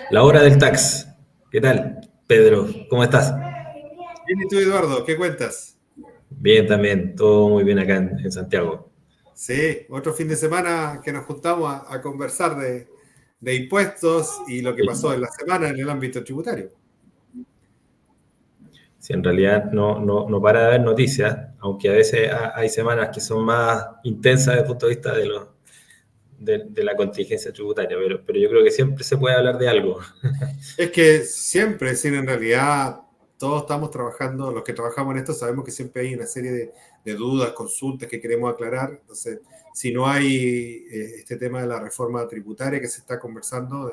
La hora del tax. ¿Qué tal, Pedro? ¿Cómo estás? Bien, ¿y tú, Eduardo? ¿Qué cuentas? Bien, también. Todo muy bien acá en Santiago. Sí, otro fin de semana que nos juntamos a conversar de impuestos y lo que pasó en Sí, la semana en el ámbito tributario. sí, en realidad no para de haber noticias, aunque a veces hay semanas que son más intensas desde el punto de vista de la contingencia tributaria, pero yo creo que siempre se puede hablar de algo. Es que siempre, es decir, en realidad todos estamos trabajando, los que trabajamos en esto sabemos que siempre hay una serie de dudas, consultas que queremos aclarar. Entonces, si no hay este tema de la reforma tributaria que se está conversando,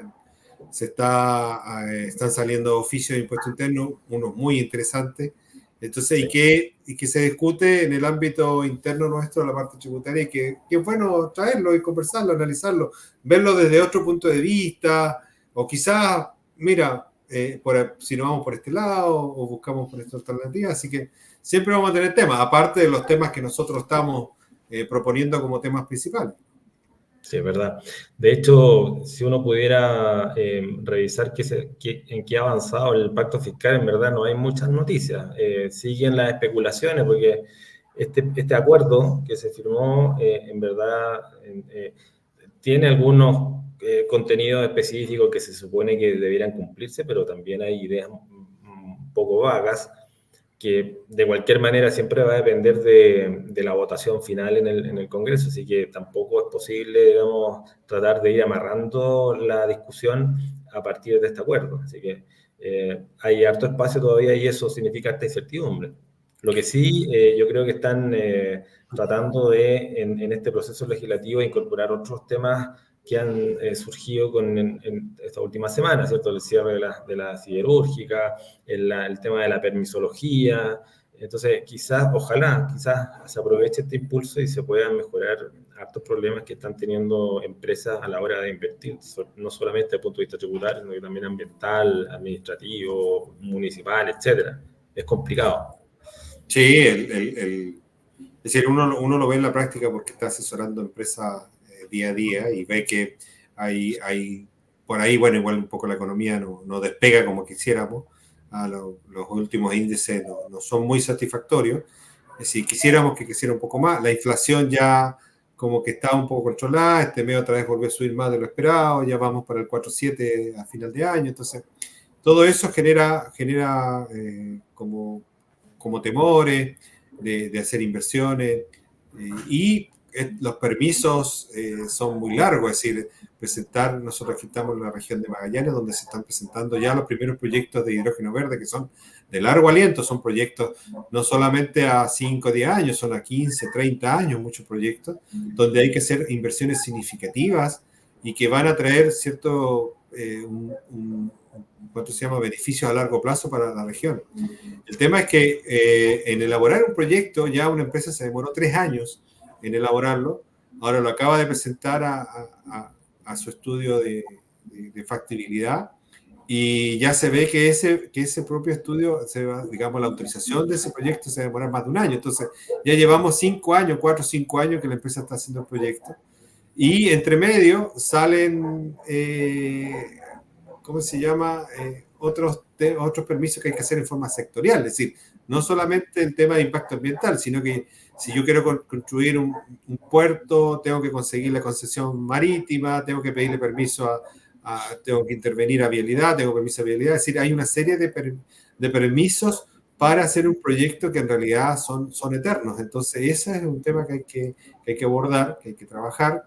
están saliendo oficios de impuesto interno, unos muy interesantes. Entonces, Sí, y que se discute en el ámbito interno nuestro, la parte tributaria, y que es bueno traerlo y conversarlo, analizarlo, verlo desde otro punto de vista, o quizás, mira, si no vamos por este lado, o buscamos por esta alternativa. Así que siempre vamos a tener temas, aparte de los temas que nosotros estamos proponiendo como temas principales. sí, es verdad. De hecho, si uno pudiera revisar en qué ha avanzado el pacto fiscal, en verdad no hay muchas noticias. Siguen las especulaciones porque este acuerdo que se firmó, en verdad, tiene algunos contenidos específicos que se supone que debieran cumplirse, pero también hay ideas un poco vagas que de cualquier manera siempre va a depender de la votación final en el Congreso, así que tampoco es posible, digamos, tratar de ir amarrando la discusión a partir de este acuerdo. Así que hay harto espacio todavía y eso significa esta incertidumbre. Lo que sí, yo creo que están tratando en este proceso legislativo, incorporar otros temas que han surgido en esta última semana, ¿cierto? El cierre de la siderúrgica, el tema de la permisología. Entonces, quizás, ojalá, quizás se aproveche este impulso y se puedan mejorar hartos problemas que están teniendo empresas a la hora de invertir, no solamente desde el punto de vista tributario, sino que también ambiental, administrativo, municipal, etcétera. Es complicado. Sí, es decir, uno lo ve en la práctica porque está asesorando empresas día a día y ve que hay por ahí, bueno, igual un poco la economía no despega como quisiéramos. Los últimos índices no son muy satisfactorios. Es decir, quisiéramos que creciera un poco más. La inflación ya como que está un poco controlada. Este mes otra vez volvió a subir más de lo esperado. Ya vamos para el 4,7 a final de año. Entonces, todo eso genera como temores de hacer inversiones y los permisos son muy largos, es decir, nosotros aquí estamos en la región de Magallanes, donde se están presentando ya los primeros proyectos de hidrógeno verde, que son de largo aliento, son proyectos no solamente a 5 o 10 años, son a 15, 30 años, muchos proyectos, donde hay que hacer inversiones significativas y que van a traer cierto, ¿cuánto se llama?, beneficios a largo plazo para la región. El tema es que en elaborar un proyecto, ya una empresa se demoró 3 años en elaborarlo, ahora lo acaba de presentar a su estudio de factibilidad y ya se ve que ese propio estudio, digamos, la autorización de ese proyecto se va a demorar más de un año. Entonces, ya llevamos 5 años, 4 o 5 años que la empresa está haciendo el proyecto. Y entre medio salen ¿cómo se llama? Otros permisos que hay que hacer en forma sectorial. Es decir, no solamente el tema de impacto ambiental, sino que si yo quiero construir un puerto, tengo que conseguir la concesión marítima, tengo que pedirle permiso tengo que intervenir a vialidad, tengo permiso a vialidad. Es decir, hay una serie de permisos para hacer un proyecto que en realidad son eternos. Entonces, ese es un tema que hay que abordar, que hay que trabajar,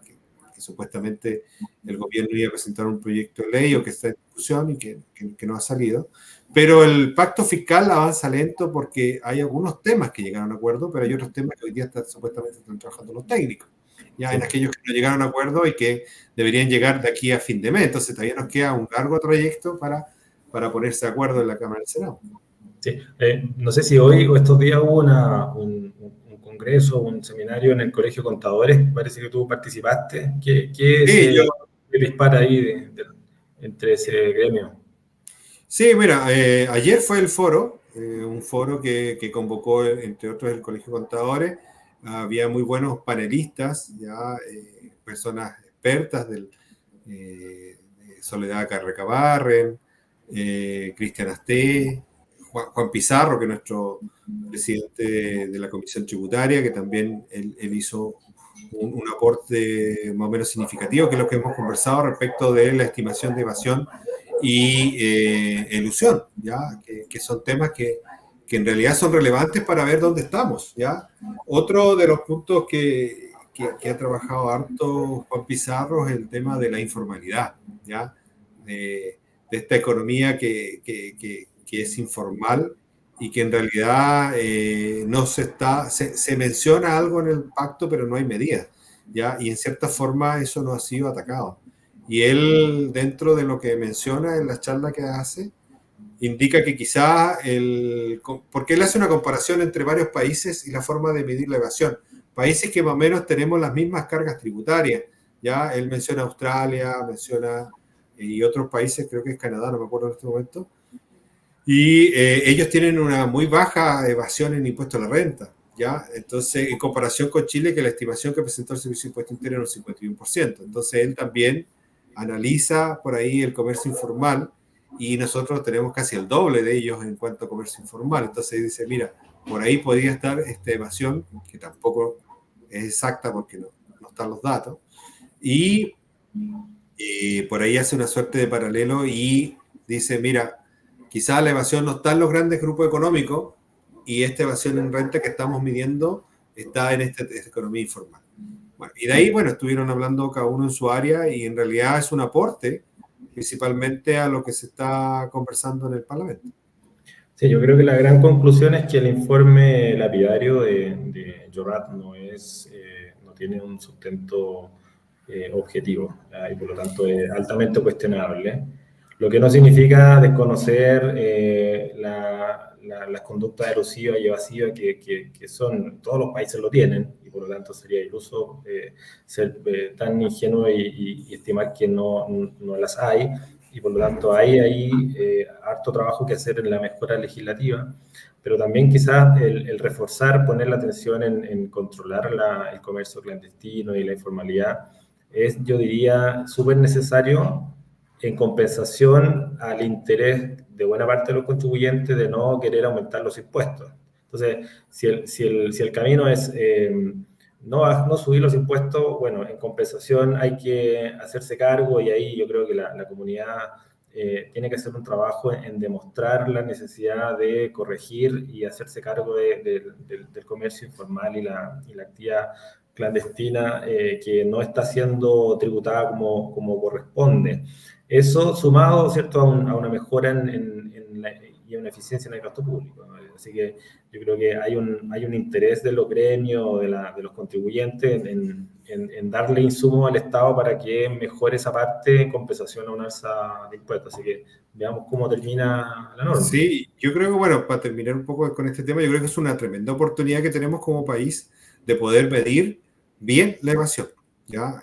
que supuestamente el gobierno iba a presentar un proyecto de ley o que está en discusión y que no ha salido. Pero el pacto fiscal avanza lento porque hay algunos temas que llegaron a acuerdo, pero hay otros temas que hoy día supuestamente están trabajando los técnicos. Ya en Sí. aquellos que no llegaron a acuerdo y que deberían llegar de aquí a fin de mes. Entonces todavía nos queda un largo trayecto para ponerse de acuerdo en la Cámara del Senado. Sí. No sé si hoy o estos días hubo un congreso, un seminario en el Colegio de Contadores, parece que tú participaste. ¿Qué Sí, yo, se dispara ahí entre ese gremio? Sí, mira, ayer fue el foro, un foro que convocó, entre otros, el Colegio de Contadores. Había muy buenos panelistas, ya personas expertas Soledad Carrecabarren, Cristian Asté, Juan Pizarro, que es nuestro presidente de la Comisión Tributaria, que también él hizo un aporte más o menos significativo, que es lo que hemos conversado respecto de la estimación de evasión y elusión, ¿ya? Que son temas que en realidad son relevantes para ver dónde estamos, ¿ya? Otro de los puntos que ha trabajado harto Juan Pizarro es el tema de la informalidad, ¿ya? De esta economía que es informal y que en realidad no se menciona algo en el pacto, pero no hay medidas, ¿ya? Y en cierta forma eso no ha sido atacado. Y él, dentro de lo que menciona en la charla que hace, indica que quizá porque él hace una comparación entre varios países y la forma de medir la evasión. Países que más o menos tenemos las mismas cargas tributarias, ¿ya? Él menciona Australia, y otros países, creo que es Canadá, no me acuerdo en este momento, y ellos tienen una muy baja evasión en impuesto a la renta, ¿ya? Entonces, en comparación con Chile, que la estimación que presentó el Servicio de Impuesto Interno era un 51%. Entonces, él también analiza por ahí el comercio informal y nosotros tenemos casi el doble de ellos en cuanto a comercio informal. Entonces, dice, mira, por ahí podría estar esta evasión, que tampoco es exacta porque no están los datos, y por ahí hace una suerte de paralelo y dice, mira, quizás la evasión no está en los grandes grupos económicos y esta evasión en renta que estamos midiendo está en esta economía informal. Bueno, y de ahí, bueno, estuvieron hablando cada uno en su área y en realidad es un aporte principalmente a lo que se está conversando en el Parlamento. Sí, yo creo que la gran conclusión es que el informe lapidario de Jorat no tiene un sustento objetivo, y por lo tanto es altamente cuestionable, lo que no significa desconocer las conductas erosivas y evasivas que todos los países lo tienen, y por lo tanto sería iluso ser tan ingenuo y estimar que no las hay, y por lo tanto hay harto trabajo que hacer en la mejora legislativa, pero también quizás el reforzar, poner la atención en controlar el comercio clandestino y la informalidad es, yo diría, súper necesario en compensación al interés de buena parte de los contribuyentes de no querer aumentar los impuestos. Entonces, si el camino es no subir los impuestos, bueno, en compensación hay que hacerse cargo, y ahí yo creo que la comunidad tiene que hacer un trabajo en demostrar la necesidad de corregir y hacerse cargo del comercio informal y la actividad clandestina que no está siendo tributada como corresponde. Eso sumado, ¿cierto?, a una mejora y una eficiencia en el gasto público, ¿no? Así que yo creo que hay un interés de los gremios, de los contribuyentes en darle insumos al Estado para que mejore esa parte en compensación a una alza de impuestos. Así que veamos cómo termina la norma. Sí, yo creo que, bueno, para terminar un poco con este tema, yo creo que es una tremenda oportunidad que tenemos como país de poder medir bien la evasión, ¿ya?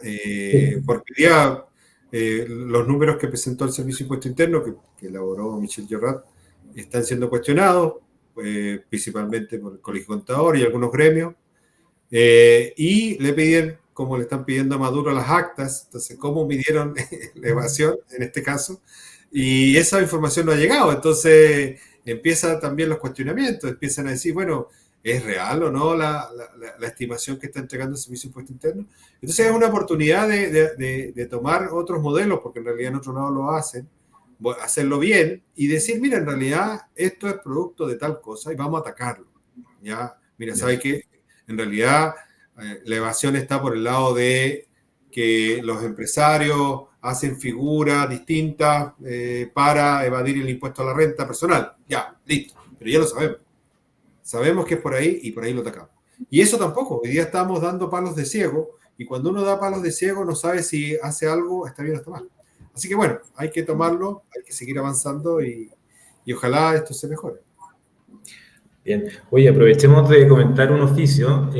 Porque ya los números que presentó el Servicio de Impuesto Interno, que elaboró Michel Llorat, están siendo cuestionados, principalmente por el Colegio Contador y algunos gremios, y le piden, como le están pidiendo a Maduro, las actas. Entonces, ¿cómo midieron la evasión en este caso? Y esa información no ha llegado, entonces empiezan también los cuestionamientos, empiezan a decir, bueno, ¿es real o no la estimación que está entregando el Servicio de Impuesto Interno? Entonces es una oportunidad de tomar otros modelos, porque en realidad en otro lado lo hacen, hacerlo bien y decir, mira, en realidad esto es producto de tal cosa y vamos a atacarlo, ¿ya? Mira, ¿sabe qué? En realidad la evasión está por el lado de que los empresarios hacen figuras distintas para evadir el impuesto a la renta personal. Ya, listo, pero ya lo sabemos. Sabemos que es por ahí y por ahí lo atacamos. Y eso tampoco, hoy día estamos dando palos de ciego, y cuando uno da palos de ciego no sabe si hace algo, está bien o está mal. Así que bueno, hay que tomarlo, hay que seguir avanzando y ojalá esto se mejore. Bien, oye, aprovechemos de comentar un oficio.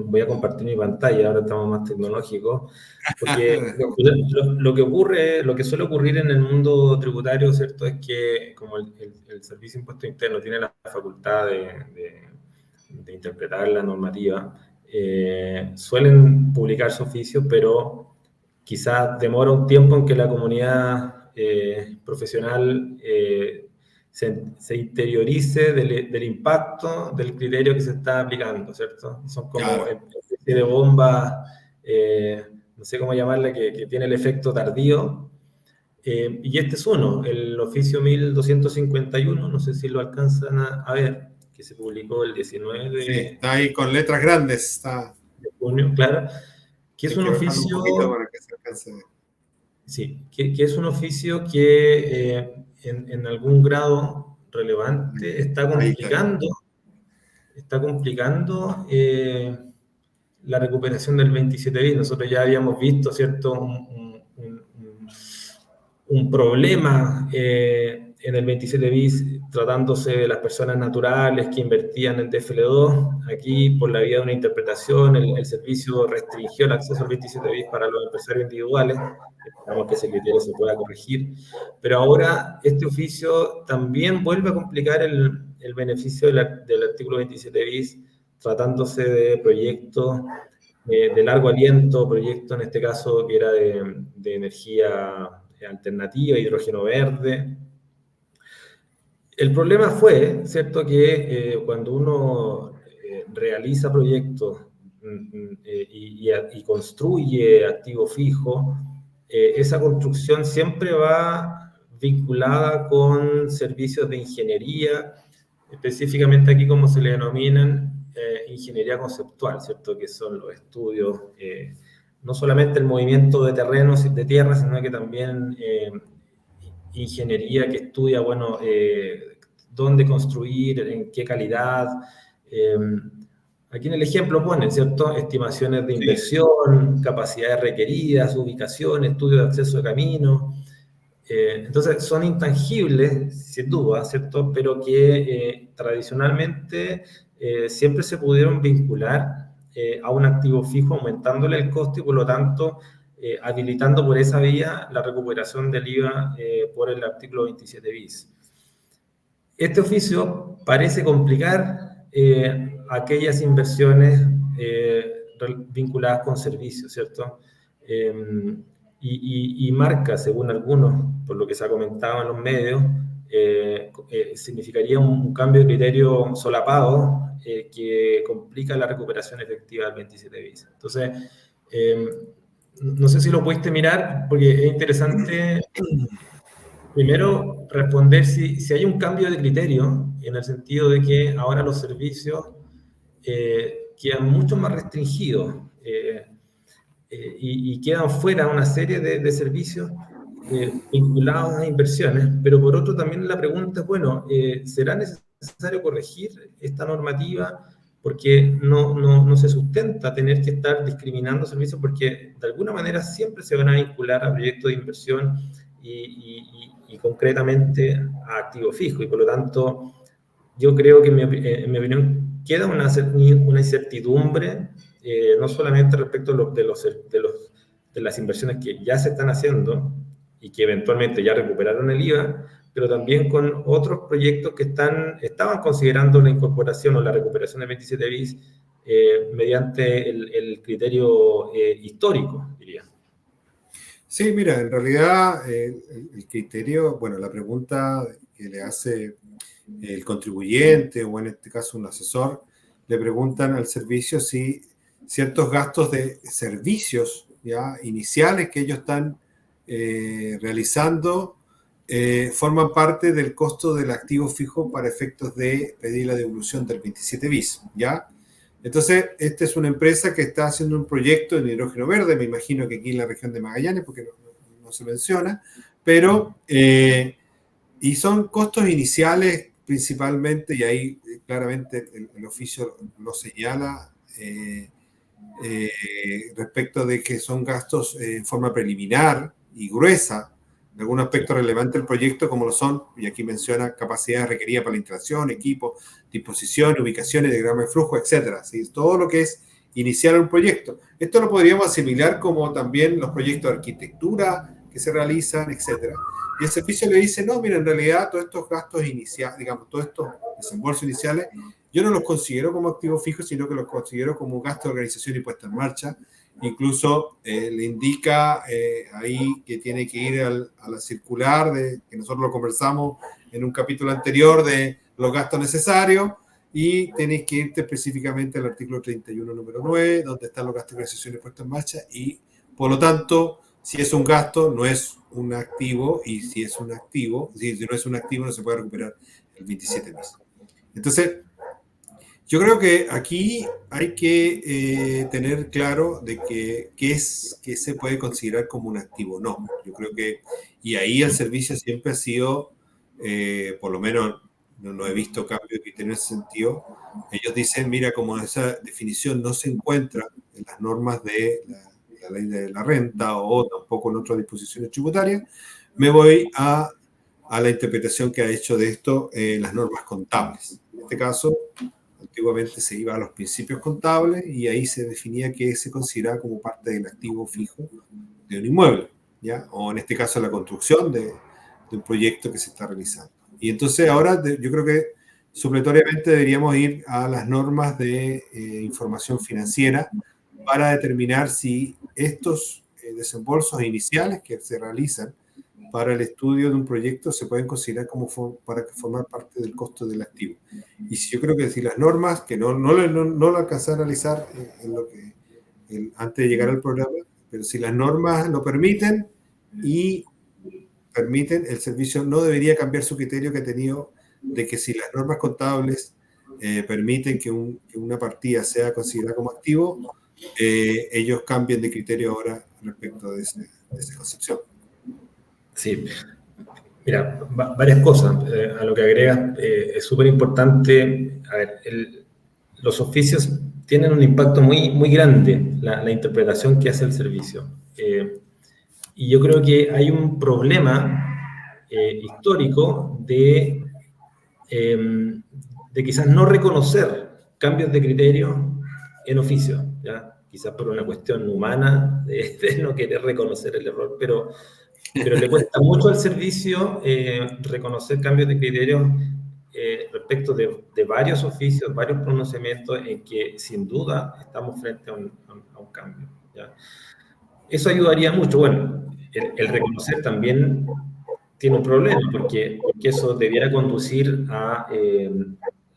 Voy a compartir mi pantalla, ahora estamos más tecnológicos, porque lo que suele ocurrir en el mundo tributario, ¿cierto?, es que como el Servicio de Impuesto Interno tiene la facultad de interpretar la normativa, suelen publicarse oficios, pero quizás demora un tiempo en que la comunidad profesional se interiorice del impacto del criterio que se está aplicando, ¿cierto? Son como Claro. especie de bombas, no sé cómo llamarla, que tiene el efecto tardío. Y este es uno, el oficio 1251, no sé si lo alcanzan a ver, que se publicó el 19 Sí, está ahí con letras grandes. Está, de junio, claro, que es hay un que bajarlo un poquito oficio, para que se alcance a ver. sí, que es un oficio que en algún grado relevante Ahí está bien. está complicando la recuperación del 27 bis. Nosotros ya habíamos visto, ¿cierto?, un problema en el 27 bis tratándose de las personas naturales que invertían en TFL2. Aquí, por la vía de una interpretación, el servicio restringió el acceso al 27 bis para los empresarios individuales. Esperamos que ese criterio se pueda corregir. Pero ahora este oficio también vuelve a complicar el beneficio del artículo 27 bis, tratándose de proyectos de largo aliento, proyecto en este caso que era de energía alternativa, hidrógeno verde. El problema fue, ¿cierto?, que cuando uno realiza proyectos y construye activo fijo, esa construcción siempre va vinculada con servicios de ingeniería, específicamente aquí como se le denominan, ingeniería conceptual, ¿cierto?, que son los estudios, no solamente el movimiento de terrenos y de tierra, sino que también ingeniería que estudia, bueno, dónde construir, en qué calidad. Eh, Aquí en el ejemplo ponen, ¿cierto?, estimaciones de Sí, inversión, capacidades requeridas, ubicación, estudio de acceso de camino. Entonces, son intangibles, sin duda, ¿cierto?, pero que tradicionalmente siempre se pudieron vincular a un activo fijo, aumentándole el costo y, por lo tanto, habilitando por esa vía la recuperación del IVA por el artículo 27 bis. Este oficio parece complicar aquellas inversiones vinculadas con servicios, ¿cierto? Y marca, según algunos, por lo que se ha comentado en los medios, significaría un cambio de criterio solapado que complica la recuperación efectiva del 27 bis. Entonces, no sé si lo pudiste mirar, porque es interesante primero responder si hay un cambio de criterio, en el sentido de que ahora los servicios quedan mucho más restringidos y quedan fuera una serie de servicios vinculados a inversiones, pero por otro también la pregunta es, bueno, ¿será necesario corregir esta normativa? Porque no se sustenta tener que estar discriminando servicios, porque de alguna manera siempre se van a vincular a proyectos de inversión y concretamente a activo fijo, y por lo tanto yo creo que en mi opinión queda una incertidumbre, no solamente respecto de las inversiones que ya se están haciendo y que eventualmente ya recuperaron el IVA, pero también con otros proyectos que estaban considerando la incorporación o la recuperación del 27 bis mediante el criterio histórico, diría. sí, mira, en realidad el criterio, bueno, la pregunta que le hace el contribuyente o en este caso un asesor, le preguntan al servicio si ciertos gastos de servicios ya iniciales que ellos están realizando forman parte del costo del activo fijo para efectos de pedir la devolución del 27 bis, ¿ya? Entonces, esta es una empresa que está haciendo un proyecto en hidrógeno verde, me imagino que aquí en la región de Magallanes, porque no se menciona, pero, y son costos iniciales principalmente, y ahí claramente el oficio lo señala, respecto de que son gastos en forma preliminar y gruesa, de algún Sí. aspecto relevante del proyecto, como lo son, y aquí menciona capacidades requeridas para la instalación, equipo, disposición, ubicaciones, diagrama de flujo, etcétera. ¿Sí? Todo lo que es iniciar un proyecto. Esto lo podríamos asimilar como también los proyectos de arquitectura que se realizan, etcétera. Y el servicio le dice, no, mira, en realidad todos estos gastos iniciales, digamos, todos estos desembolsos iniciales, yo no los considero como activo fijo, sino que los considero como gasto de organización y puesta en marcha. incluso le indica ahí que tiene que ir a la circular, que nosotros lo conversamos en un capítulo anterior, de los gastos necesarios, y tenéis que irte específicamente al artículo 31, número 9, donde están los gastos de organización y puesta en marcha, y por lo tanto, si es un gasto, no es un activo, y si es un activo, si no es un activo, no se puede recuperar el 27 mes. Entonces, yo creo que aquí hay que tener claro de qué se puede considerar como un activo o no. Yo creo que, y ahí el servicio siempre ha sido, por lo menos no he visto cambio de criterio en ese sentido. Ellos dicen, mira, como esa definición no se encuentra en las normas de la ley de la renta o tampoco en otras disposiciones tributarias, me voy a la interpretación que ha hecho de esto las normas contables. En este caso, antiguamente se iba a los principios contables y ahí se definía que se consideraba como parte del activo fijo de un inmueble, ¿ya? O en este caso la construcción de un proyecto que se está realizando. Y entonces ahora yo creo que supletoriamente deberíamos ir a las normas de información financiera para determinar si estos desembolsos iniciales que se realizan para el estudio de un proyecto se pueden considerar como para formar parte del costo del activo. Y yo creo que si las normas, que no lo alcancé a analizar antes de llegar al programa, pero si las normas lo permiten y permiten, el servicio no debería cambiar su criterio que ha tenido de que si las normas contables permiten que una partida sea considerada como activo, ellos cambien de criterio ahora respecto de esa concepción. Sí, mira, varias cosas a lo que agregas. Es súper importante. A ver, los oficios tienen un impacto muy, muy grande, la interpretación que hace el servicio. Y yo creo que hay un problema histórico de quizás no reconocer cambios de criterio en oficio, ¿ya? Quizás por una cuestión humana de no querer reconocer el error, pero le cuesta mucho al servicio reconocer cambios de criterio respecto de varios oficios, varios pronunciamientos en que sin duda estamos frente a un cambio, ¿ya? Eso ayudaría mucho. Bueno, el reconocer también tiene un problema, porque eso debiera conducir a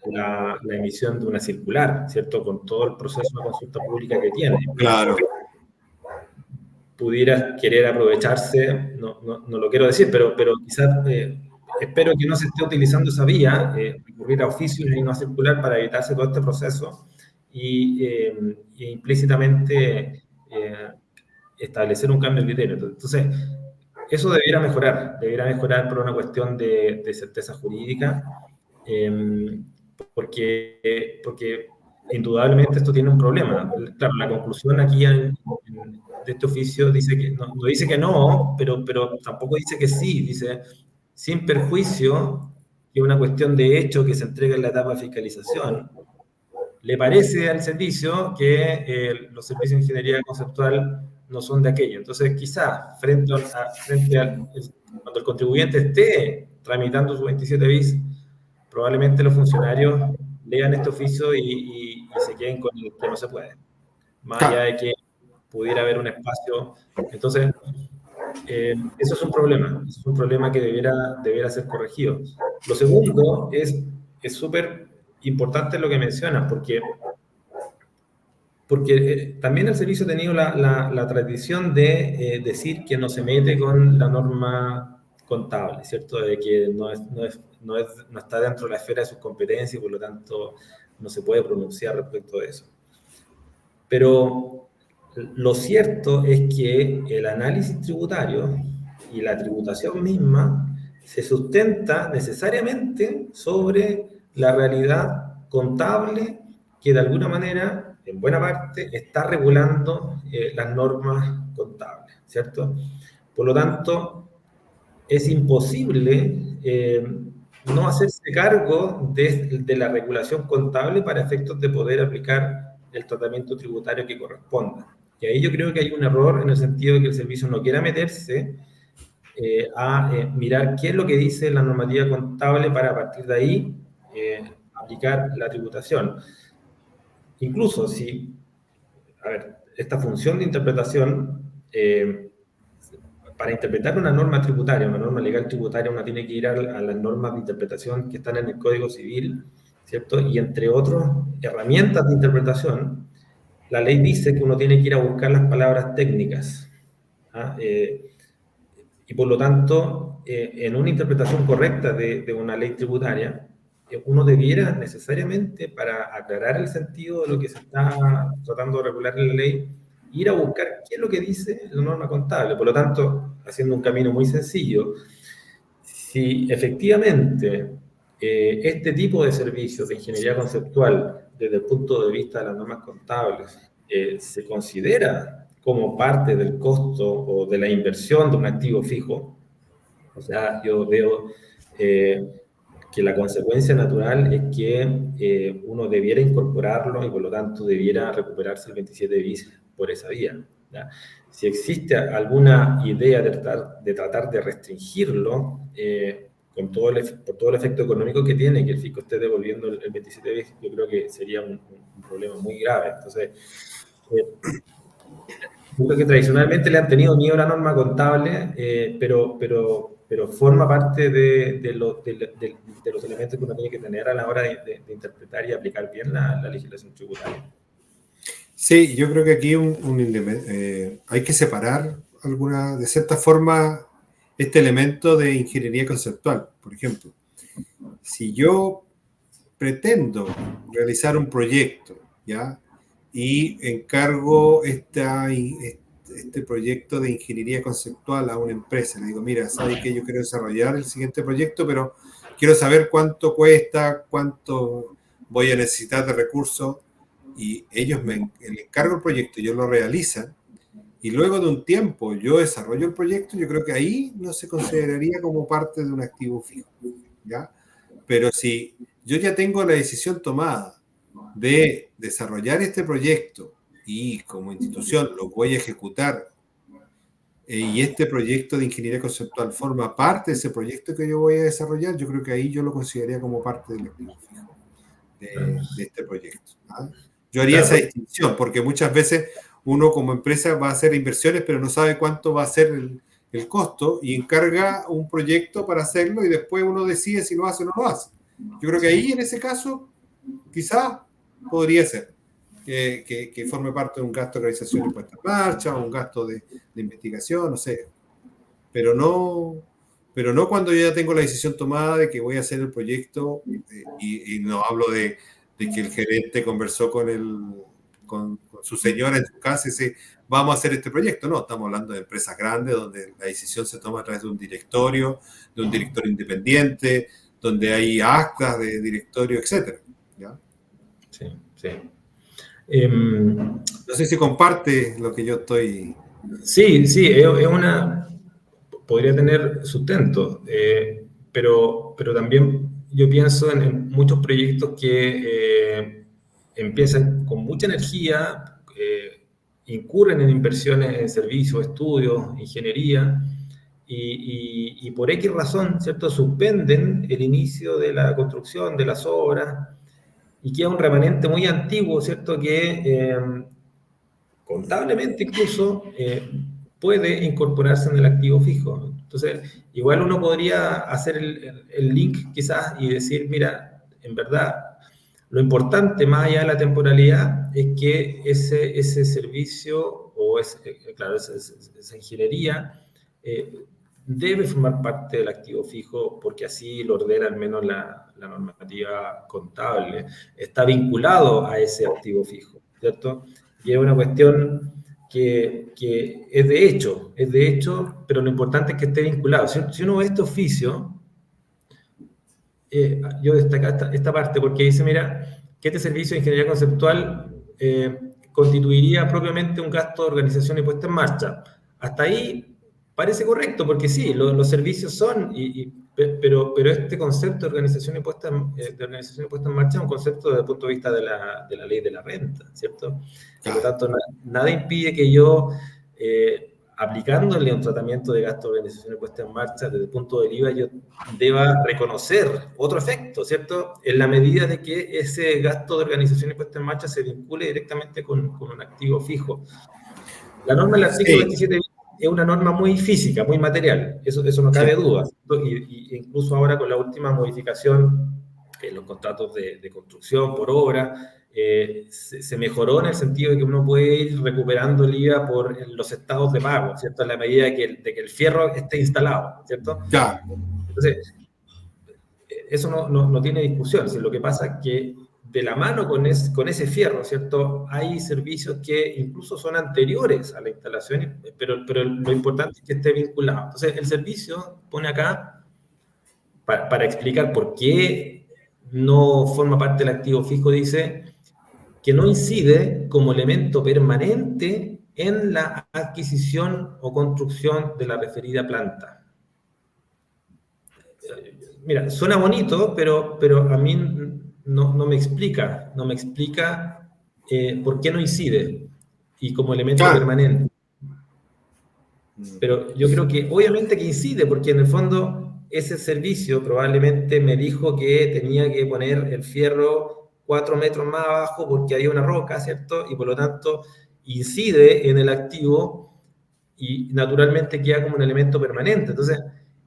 la emisión de una circular, ¿cierto? Con todo el proceso de consulta pública que tiene. Claro. Pudiera querer aprovecharse, no lo quiero decir, pero quizás espero que no se esté utilizando esa vía, recurrir a oficios y no a circular para evitarse todo este proceso y implícitamente establecer un cambio de criterio. Entonces, eso debiera mejorar por una cuestión de certeza jurídica, porque indudablemente esto tiene un problema. Claro, la conclusión aquí de este oficio dice que no dice que no, pero tampoco dice que sí, dice sin perjuicio que una cuestión de hecho que se entrega en la etapa de fiscalización. Le parece al servicio que los servicios de ingeniería conceptual no son de aquello. Entonces, quizás cuando el contribuyente esté tramitando su 27 bis, probablemente los funcionarios lean este oficio y se queden con el que no se puede. Más allá de que pudiera haber un espacio. Entonces, eso es un problema que debiera ser corregido. Lo segundo es súper importante lo que mencionas, porque también el servicio ha tenido la tradición de decir que no se mete con la norma contable, ¿cierto? De que no está dentro de la esfera de sus competencias y por lo tanto no se puede pronunciar respecto de eso. Pero lo cierto es que el análisis tributario y la tributación misma se sustenta necesariamente sobre la realidad contable que de alguna manera, en buena parte, está regulando las normas contables, ¿cierto? Por lo tanto, es imposible no hacerse cargo de la regulación contable para efectos de poder aplicar el tratamiento tributario que corresponda. Y ahí yo creo que hay un error en el sentido de que el servicio no quiera meterse a mirar qué es lo que dice la normativa contable para a partir de ahí aplicar la tributación. Incluso si, a ver, esta función de interpretación, para interpretar una norma tributaria, una norma legal tributaria, uno tiene que ir a las normas de interpretación que están en el Código Civil, ¿cierto? Y entre otras herramientas de interpretación, la ley dice que uno tiene que ir a buscar las palabras técnicas. ¿Ah? Y por lo tanto, en una interpretación correcta de una ley tributaria, uno debiera necesariamente, para aclarar el sentido de lo que se está tratando de regular en la ley, ir a buscar qué es lo que dice la norma contable. Por lo tanto, haciendo un camino muy sencillo, si efectivamente este tipo de servicios de ingeniería conceptual, desde el punto de vista de las normas contables, se considera como parte del costo o de la inversión de un activo fijo, o sea, yo veo que la consecuencia natural es que uno debiera incorporarlo y por lo tanto debiera recuperarse el 27 bis por esa vía, ¿ya? Si existe alguna idea de tratar de restringirlo, por todo el efecto económico que tiene, que el fisco esté devolviendo el 27 bis, yo creo que sería un problema muy grave. Entonces, yo creo que tradicionalmente le han tenido miedo a la norma contable, pero forma parte de los elementos que uno tiene que tener a la hora de interpretar y aplicar bien la legislación tributaria. Sí, yo creo que aquí hay que separar de cierta forma este elemento de ingeniería conceptual. Por ejemplo, si yo pretendo realizar un proyecto, ¿ya? Y encargo este proyecto de ingeniería conceptual a una empresa. Le digo, mira, ¿sabes qué? Yo quiero desarrollar el siguiente proyecto, pero quiero saber cuánto cuesta, cuánto voy a necesitar de recursos. Y ellos le encargo el proyecto, ellos lo realizan, y luego de un tiempo yo desarrollo el proyecto, yo creo que ahí no se consideraría como parte de un activo fijo, ¿ya? Pero si yo ya tengo la decisión tomada de desarrollar este proyecto y como institución lo voy a ejecutar, y este proyecto de ingeniería conceptual forma parte de ese proyecto que yo voy a desarrollar, yo creo que ahí yo lo consideraría como parte del activo fijo de este proyecto, ¿ah? Yo haría esa distinción, porque muchas veces uno como empresa va a hacer inversiones, pero no sabe cuánto va a ser el costo y encarga un proyecto para hacerlo y después uno decide si lo hace o no lo hace. Yo creo que ahí, en ese caso, quizás podría ser que forme parte de un gasto de realización de puesta en marcha o un gasto de investigación, no sé. Pero no cuando yo ya tengo la decisión tomada de que voy a hacer el proyecto y no hablo de que el gerente conversó con su señora en su casa y dice, vamos a hacer este proyecto. No, estamos hablando de empresas grandes donde la decisión se toma a través de un directorio independiente, donde hay actas de directorio, etc. ¿Ya? Sí, sí. No sé si comparte lo que yo estoy... Sí, podría tener sustento, pero también yo pienso en muchos proyectos que empiezan con mucha energía, incurren en inversiones en servicios, estudios, ingeniería, y por X razón, ¿cierto?, suspenden el inicio de la construcción de las obras y queda un remanente muy antiguo, ¿cierto?, que contablemente incluso puede incorporarse en el activo fijo. Entonces, igual uno podría hacer el link quizás y decir, mira, en verdad, lo importante más allá de la temporalidad es que ese servicio o esa ingeniería debe formar parte del activo fijo porque así lo ordena al menos la normativa contable. Está vinculado a ese activo fijo, ¿cierto? Y es una cuestión que es de hecho, pero lo importante es que esté vinculado. Si uno ve este oficio, yo destaco esta parte porque dice, mira, que este servicio de ingeniería conceptual constituiría propiamente un gasto de organización y puesta en marcha. Hasta ahí parece correcto, porque sí, los servicios son, pero este concepto de organización y puesta en marcha es un concepto desde el punto de vista de la ley de la renta, ¿cierto? Por lo tanto, nada impide que yo aplicándole un tratamiento de gasto de organización puesta en marcha desde el punto del IVA, yo deba reconocer otro efecto, ¿cierto? En la medida de que ese gasto de organización puesta en marcha se vincule directamente con un activo fijo. La norma del artículo 27 es una norma muy física, muy material, eso no cabe duda. Y incluso ahora con la última modificación en los contratos de construcción por obra, se mejoró en el sentido de que uno puede ir recuperando el IVA por los estados de pago, ¿cierto? En la medida de que el fierro esté instalado, ¿cierto? Ya. Entonces, eso no tiene discusión. Lo que pasa es que de la mano con ese fierro, ¿cierto? Hay servicios que incluso son anteriores a la instalación, pero lo importante es que esté vinculado. Entonces, el servicio pone acá, para explicar por qué no forma parte del activo fijo, dice que no incide como elemento permanente en la adquisición o construcción de la referida planta. Mira, suena bonito, pero a mí no me explica por qué no incide y como elemento permanente. Pero yo creo que obviamente que incide, porque en el fondo ese servicio probablemente me dijo que tenía que poner el fierro 4 metros más abajo porque había una roca, ¿cierto? Y por lo tanto incide en el activo y naturalmente queda como un elemento permanente. Entonces,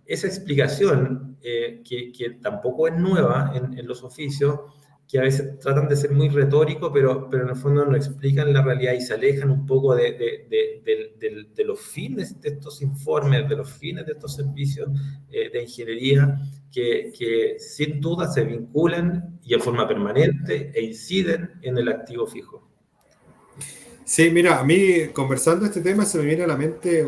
esa explicación, que tampoco es nueva en los oficios, que a veces tratan de ser muy retóricos, pero en el fondo no explican la realidad y se alejan un poco de los fines de estos informes, de los fines de estos servicios de ingeniería, que sin duda se vinculan y en forma permanente e inciden en el activo fijo. Sí, mira, a mí conversando este tema se me viene a la mente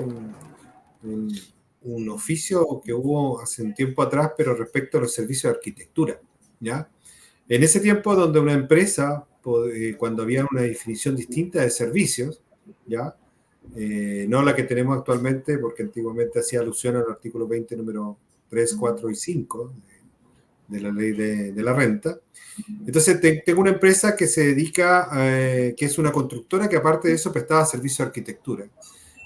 un oficio que hubo hace un tiempo atrás, pero respecto a los servicios de arquitectura, ¿ya? En ese tiempo donde una empresa, cuando había una definición distinta de servicios, ¿ya? No la que tenemos actualmente, porque antiguamente hacía alusión al artículo 20, número 3, 4 y 5 de la ley de la renta. Entonces, tengo una empresa que se dedica, que es una constructora que aparte de eso prestaba servicio de arquitectura.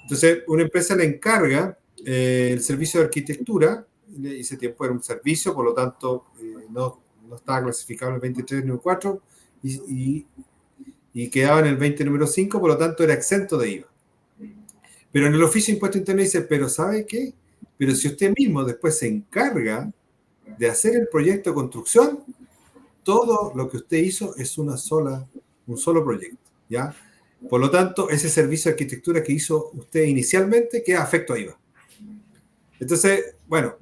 Entonces, una empresa le encarga el servicio de arquitectura, y ese tiempo era un servicio, por lo tanto, no estaba clasificado en el 23 número 4 y quedaba en el 20 número 5, por lo tanto era exento de IVA. Pero en el oficio de impuesto interno dice, pero ¿sabe qué? Pero si usted mismo después se encarga de hacer el proyecto de construcción, todo lo que usted hizo es un solo proyecto, ¿ya? Por lo tanto, ese servicio de arquitectura que hizo usted inicialmente queda afecto a IVA. Entonces, bueno,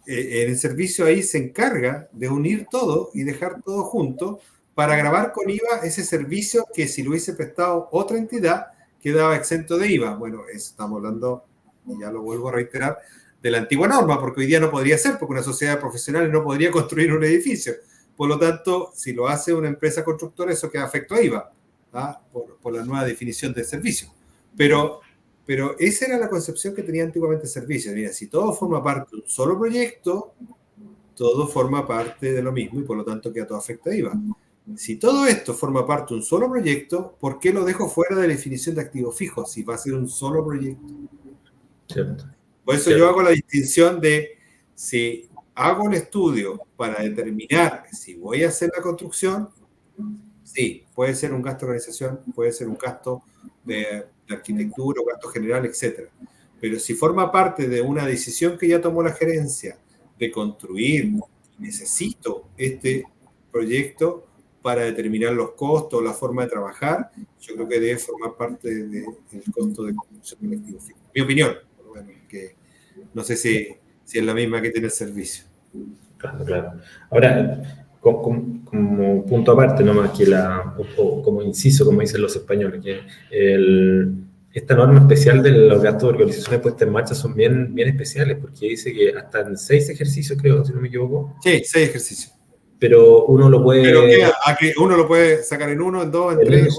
en el servicio ahí se encarga de unir todo y dejar todo junto para grabar con IVA ese servicio que si lo hubiese prestado otra entidad quedaba exento de IVA. Bueno, estamos hablando, y ya lo vuelvo a reiterar, de la antigua norma, porque hoy día no podría ser, porque una sociedad de profesionales no podría construir un edificio. Por lo tanto, si lo hace una empresa constructora, eso queda afecto a IVA, por la nueva definición del servicio. Pero esa era la concepción que tenía antiguamente el servicio. Mira, si todo forma parte de un solo proyecto, todo forma parte de lo mismo y por lo tanto queda todo afecto a IVA. Si todo esto forma parte de un solo proyecto, ¿por qué lo dejo fuera de la definición de activo fijo si va a ser un solo proyecto? Cierto. Por eso yo hago la distinción de si hago un estudio para determinar si voy a hacer la construcción, sí, puede ser un gasto de organización, puede ser un gasto de arquitectura, un gasto general, etc. Pero si forma parte de una decisión que ya tomó la gerencia de construir, necesito este proyecto para determinar los costos, la forma de trabajar, yo creo que debe formar parte del costo de construcción del activo fijo. Mi opinión, bueno, que no sé si es la misma que tiene el servicio. Claro. Ahora, como punto aparte, nomás que o como inciso, como dicen los españoles, que esta norma especial de los gastos de organizaciones puestas en marcha son bien especiales, porque dice que hasta en 6 ejercicios, creo, si no me equivoco. Sí, 6 ejercicios. Pero uno lo puede... Pero uno lo puede sacar en 1, en 2, en 3.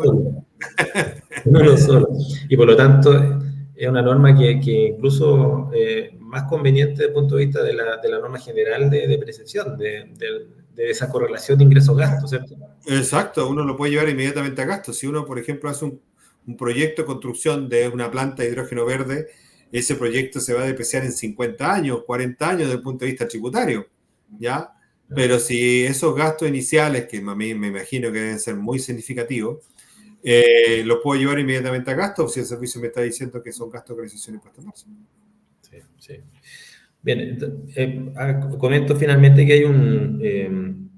Uno solo. Y por lo tanto, es una norma que incluso más conveniente desde el punto de vista de la norma general de percepción, de esa correlación de ingresos-gastos, ¿cierto? Exacto, uno lo puede llevar inmediatamente a gastos. Si uno, por ejemplo, hace un proyecto de construcción de una planta de hidrógeno verde, ese proyecto se va a depreciar en 50 años, 40 años desde el punto de vista tributario, ¿ya? Pero si esos gastos iniciales, que a mí me imagino que deben ser muy significativos, los puedo llevar inmediatamente a gastos, si el servicio me está diciendo que son gastos de organización impuestos máximos. Sí, sí. Bien, comento finalmente que hay en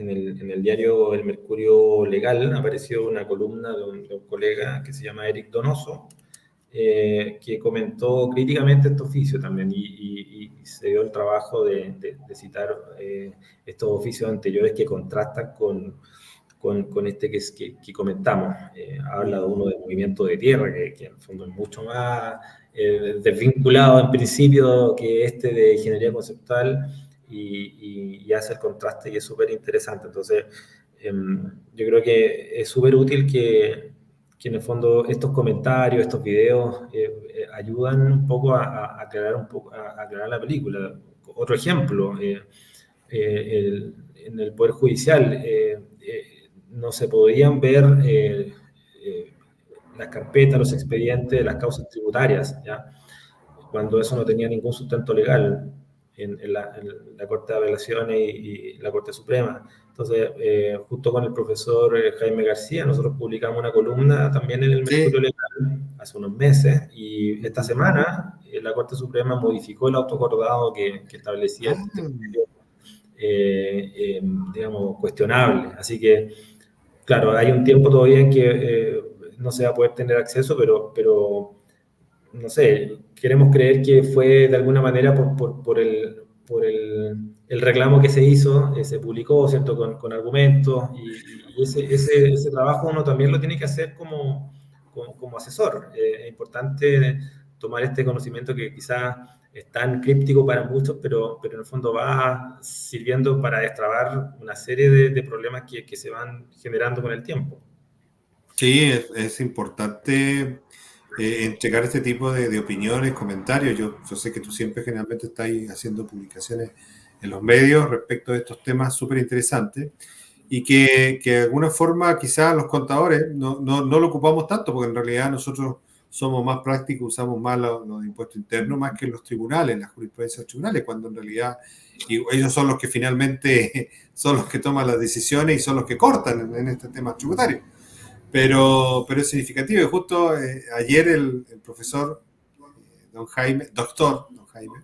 el diario El Mercurio Legal apareció una columna de un colega que se llama Eric Donoso, que comentó críticamente este oficio también y se dio el trabajo de citar estos oficios anteriores que contrastan con este que comentamos. Habla de uno de movimiento de tierra, que en el fondo es mucho más desvinculado en principio que este de ingeniería conceptual y hace el contraste y es súper interesante. Entonces, yo creo que es súper útil que en el fondo estos comentarios, estos videos ayudan un poco a aclarar la película. Otro ejemplo, en el Poder Judicial no se podían ver las carpetas, los expedientes de las causas tributarias, ¿ya? Cuando eso no tenía ningún sustento legal en la Corte de Apelaciones y la Corte Suprema. Entonces, justo con el profesor Jaime García, nosotros publicamos una columna también en el Mercurio Legal hace unos meses, y esta semana la Corte Suprema modificó el autoacordado que establecía este criterio, digamos, cuestionable. Así que, claro, hay un tiempo todavía en que no se va a poder tener acceso, pero no sé, queremos creer que fue de alguna manera por el reclamo que se hizo, se publicó, ¿cierto?, con argumentos, y ese trabajo uno también lo tiene que hacer como asesor. Es importante tomar este conocimiento que quizás es tan críptico para muchos, pero en el fondo va sirviendo para destrabar una serie de problemas que se van generando con el tiempo. Sí, es importante entregar este tipo de opiniones, comentarios. Yo sé que tú siempre generalmente estás ahí haciendo publicaciones en los medios respecto de estos temas súper interesantes y que de alguna forma quizás los contadores no lo ocupamos tanto porque en realidad nosotros somos más prácticos, usamos más los impuestos internos más que los tribunales, las jurisprudencias tribunales, cuando en realidad ellos son los que finalmente son los que toman las decisiones y son los que cortan en este tema tributario. Pero es significativo. Y justo ayer el profesor doctor Jaime,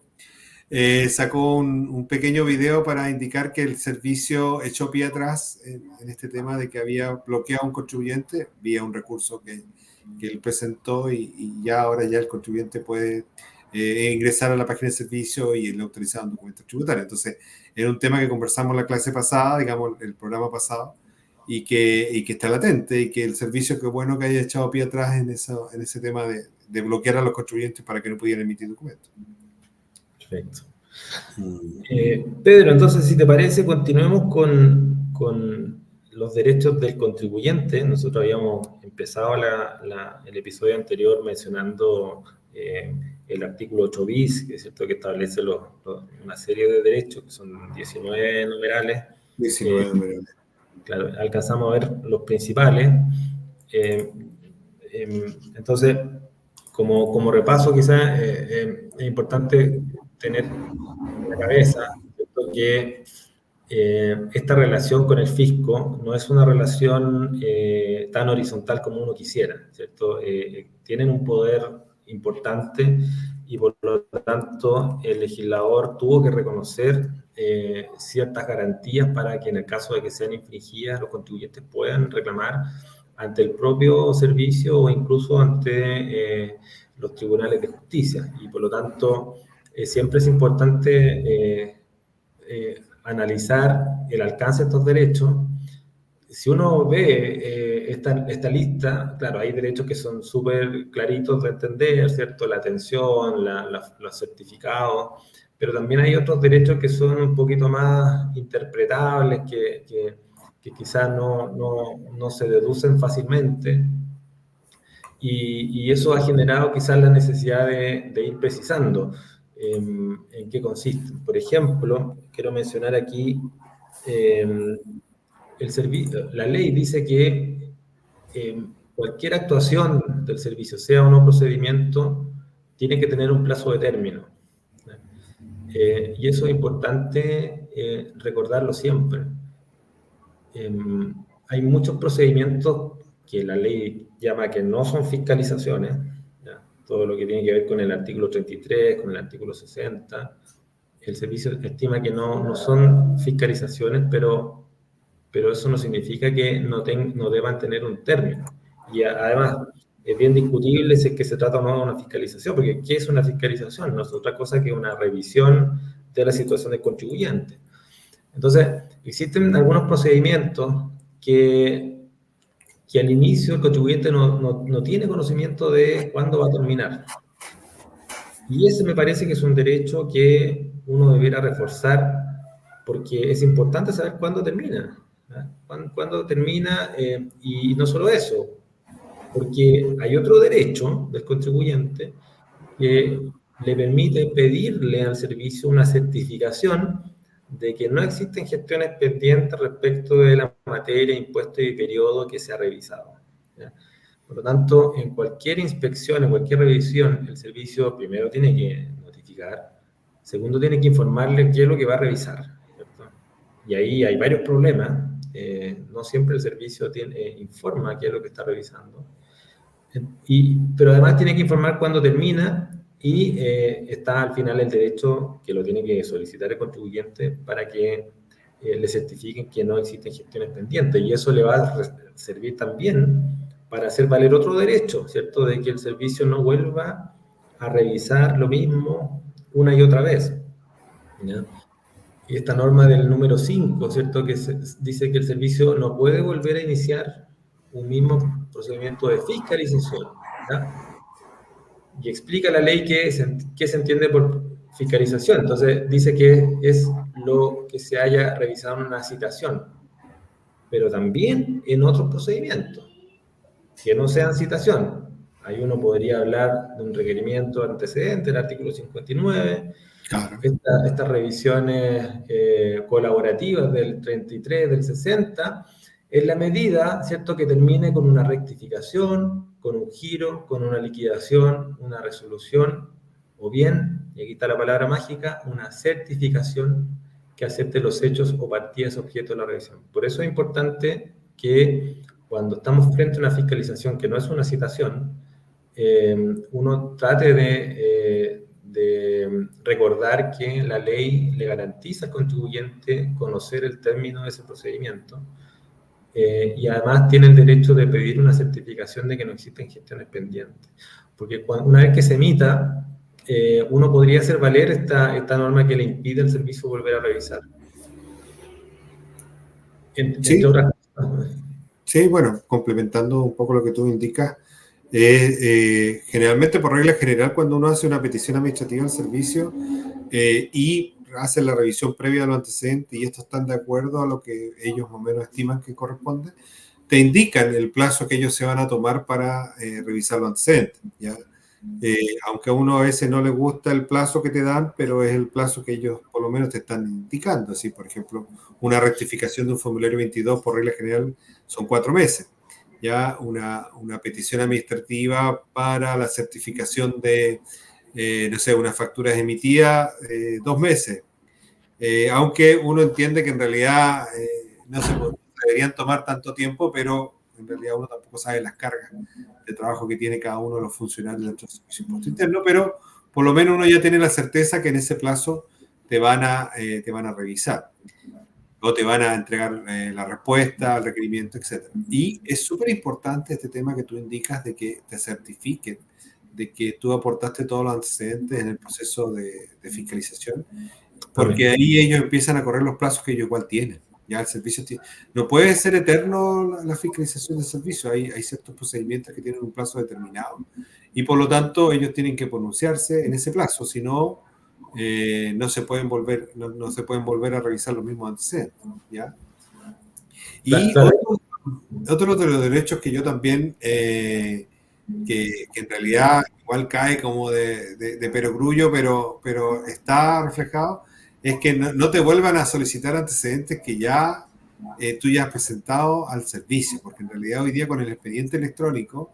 sacó un pequeño video para indicar que el servicio echó pie atrás en este tema de que había bloqueado a un contribuyente vía un recurso que él presentó y ya ahora ya el contribuyente puede ingresar a la página de servicio y le autorizaron documentos tributarios. Entonces, era un tema que conversamos la clase pasada, digamos, el programa pasado, y que está latente y que el servicio, qué bueno que haya echado pie atrás en ese tema de bloquear a los contribuyentes para que no pudieran emitir documentos. Perfecto. Pedro, entonces, si te parece, continuemos con los derechos del contribuyente. Nosotros habíamos empezado el episodio anterior mencionando el artículo 8 bis, que es cierto que establece una serie de derechos, que son 19 numerales. 19 numerales. Claro, alcanzamos a ver los principales. Entonces, como repaso, quizás es importante tener en la cabeza, ¿cierto?, que esta relación con el fisco no es una relación tan horizontal como uno quisiera, ¿cierto? Tienen un poder importante y por lo tanto el legislador tuvo que reconocer ciertas garantías para que en el caso de que sean infringidas los contribuyentes puedan reclamar ante el propio servicio o incluso ante los tribunales de justicia. Y por lo tanto siempre es importante analizar el alcance de estos derechos. Si uno ve esta lista, claro, hay derechos que son súper claritos de entender, ¿cierto? La atención, los certificados, pero también hay otros derechos que son un poquito más interpretables, que quizás no se deducen fácilmente. Y eso ha generado quizás la necesidad de ir precisando en qué consiste. Por ejemplo, quiero mencionar aquí la ley dice que cualquier actuación del servicio, sea o no procedimiento, tiene que tener un plazo de término. Y eso es importante recordarlo siempre. Hay muchos procedimientos que la ley llama que no son fiscalizaciones, ¿ya? Todo lo que tiene que ver con el artículo 33, con el artículo 60, el servicio estima que no son fiscalizaciones, pero eso no significa que no deban tener un término. Y además, es bien discutible si es que se trata o no de una fiscalización, porque ¿qué es una fiscalización? No es otra cosa que una revisión de la situación del contribuyente. Entonces, existen algunos procedimientos que al inicio el contribuyente no tiene conocimiento de cuándo va a terminar. Y ese me parece que es un derecho que uno debiera reforzar, porque es importante saber cuándo termina. Cuándo termina, y no solo eso, porque hay otro derecho del contribuyente que le permite pedirle al servicio una certificación de que no existen gestiones pendientes respecto de la materia, impuesto y periodo que se ha revisado. ¿Ya? Por lo tanto, en cualquier inspección, en cualquier revisión, el servicio primero tiene que notificar, segundo tiene que informarle qué es lo que va a revisar, ¿cierto? Y ahí hay varios problemas. No siempre el servicio informa qué es lo que está revisando. Pero además tiene que informar cuándo termina y está al final el derecho que lo tiene que solicitar el contribuyente para que le certifiquen que no existen gestiones pendientes. Y eso le va a servir también para hacer valer otro derecho, ¿cierto? De que el servicio no vuelva a revisar lo mismo una y otra vez, ¿ya? Y esta norma del número 5, ¿cierto? Que dice que el servicio no puede volver a iniciar un mismo procedimiento de fiscalización, ¿ya? Y explica la ley qué se entiende por fiscalización. Entonces, dice que es lo que se haya revisado en una citación, pero también en otros procedimientos que no sean citación. Ahí uno podría hablar de un requerimiento antecedente, el artículo 59, Claro. Estas revisiones colaborativas del 33, del 60, en la medida, ¿cierto?, que termine con una rectificación, con un giro, con una liquidación, una resolución, o bien, y aquí está la palabra mágica, una certificación que acepte los hechos o partidas objeto de la revisión. Por eso es importante que cuando estamos frente a una fiscalización que no es una citación, uno trate de recordar que la ley le garantiza al contribuyente conocer el término de ese procedimiento, y además tiene el derecho de pedir una certificación de que no existen gestiones pendientes. Porque una vez que se emita, uno podría hacer valer esta norma que le impide al servicio volver a revisar. Entre otras cosas. Sí, bueno, complementando un poco lo que tú indicas, generalmente por regla general cuando uno hace una petición administrativa al servicio y hace la revisión previa de los antecedentes y estos están de acuerdo a lo que ellos más o menos estiman que corresponde, te indican el plazo que ellos se van a tomar para revisar los antecedentes, ¿ya? Aunque a uno a veces no le gusta el plazo que te dan, pero es el plazo que ellos por lo menos te están indicando. Así, por ejemplo, una rectificación de un formulario 22 por regla general son 4 meses. Ya una petición administrativa para la certificación de, no sé, unas facturas emitidas, 2 meses. Aunque uno entiende que en realidad no se deberían tomar tanto tiempo, pero en realidad uno tampoco sabe las cargas de trabajo que tiene cada uno de los funcionarios dentro del servicio de impuesto interno, pero por lo menos uno ya tiene la certeza que en ese plazo te van a revisar o te van a entregar la respuesta al requerimiento, etc. Y es súper importante este tema que tú indicas de que te certifiquen de que tú aportaste todos los antecedentes en el proceso de fiscalización, porque ahí ellos empiezan a correr los plazos que ellos igual tienen. Ya el servicio no puede ser eterno la fiscalización del servicio, hay ciertos procedimientos que tienen un plazo determinado y por lo tanto ellos tienen que pronunciarse en ese plazo, si no, no se pueden volver a revisar los mismos antecedentes, ¿ya? Y Claro. otro de los derechos que yo también, que en realidad igual cae como de perogrullo, pero está reflejado, es que no te vuelvan a solicitar antecedentes que ya tú ya has presentado al servicio, porque en realidad hoy día con el expediente electrónico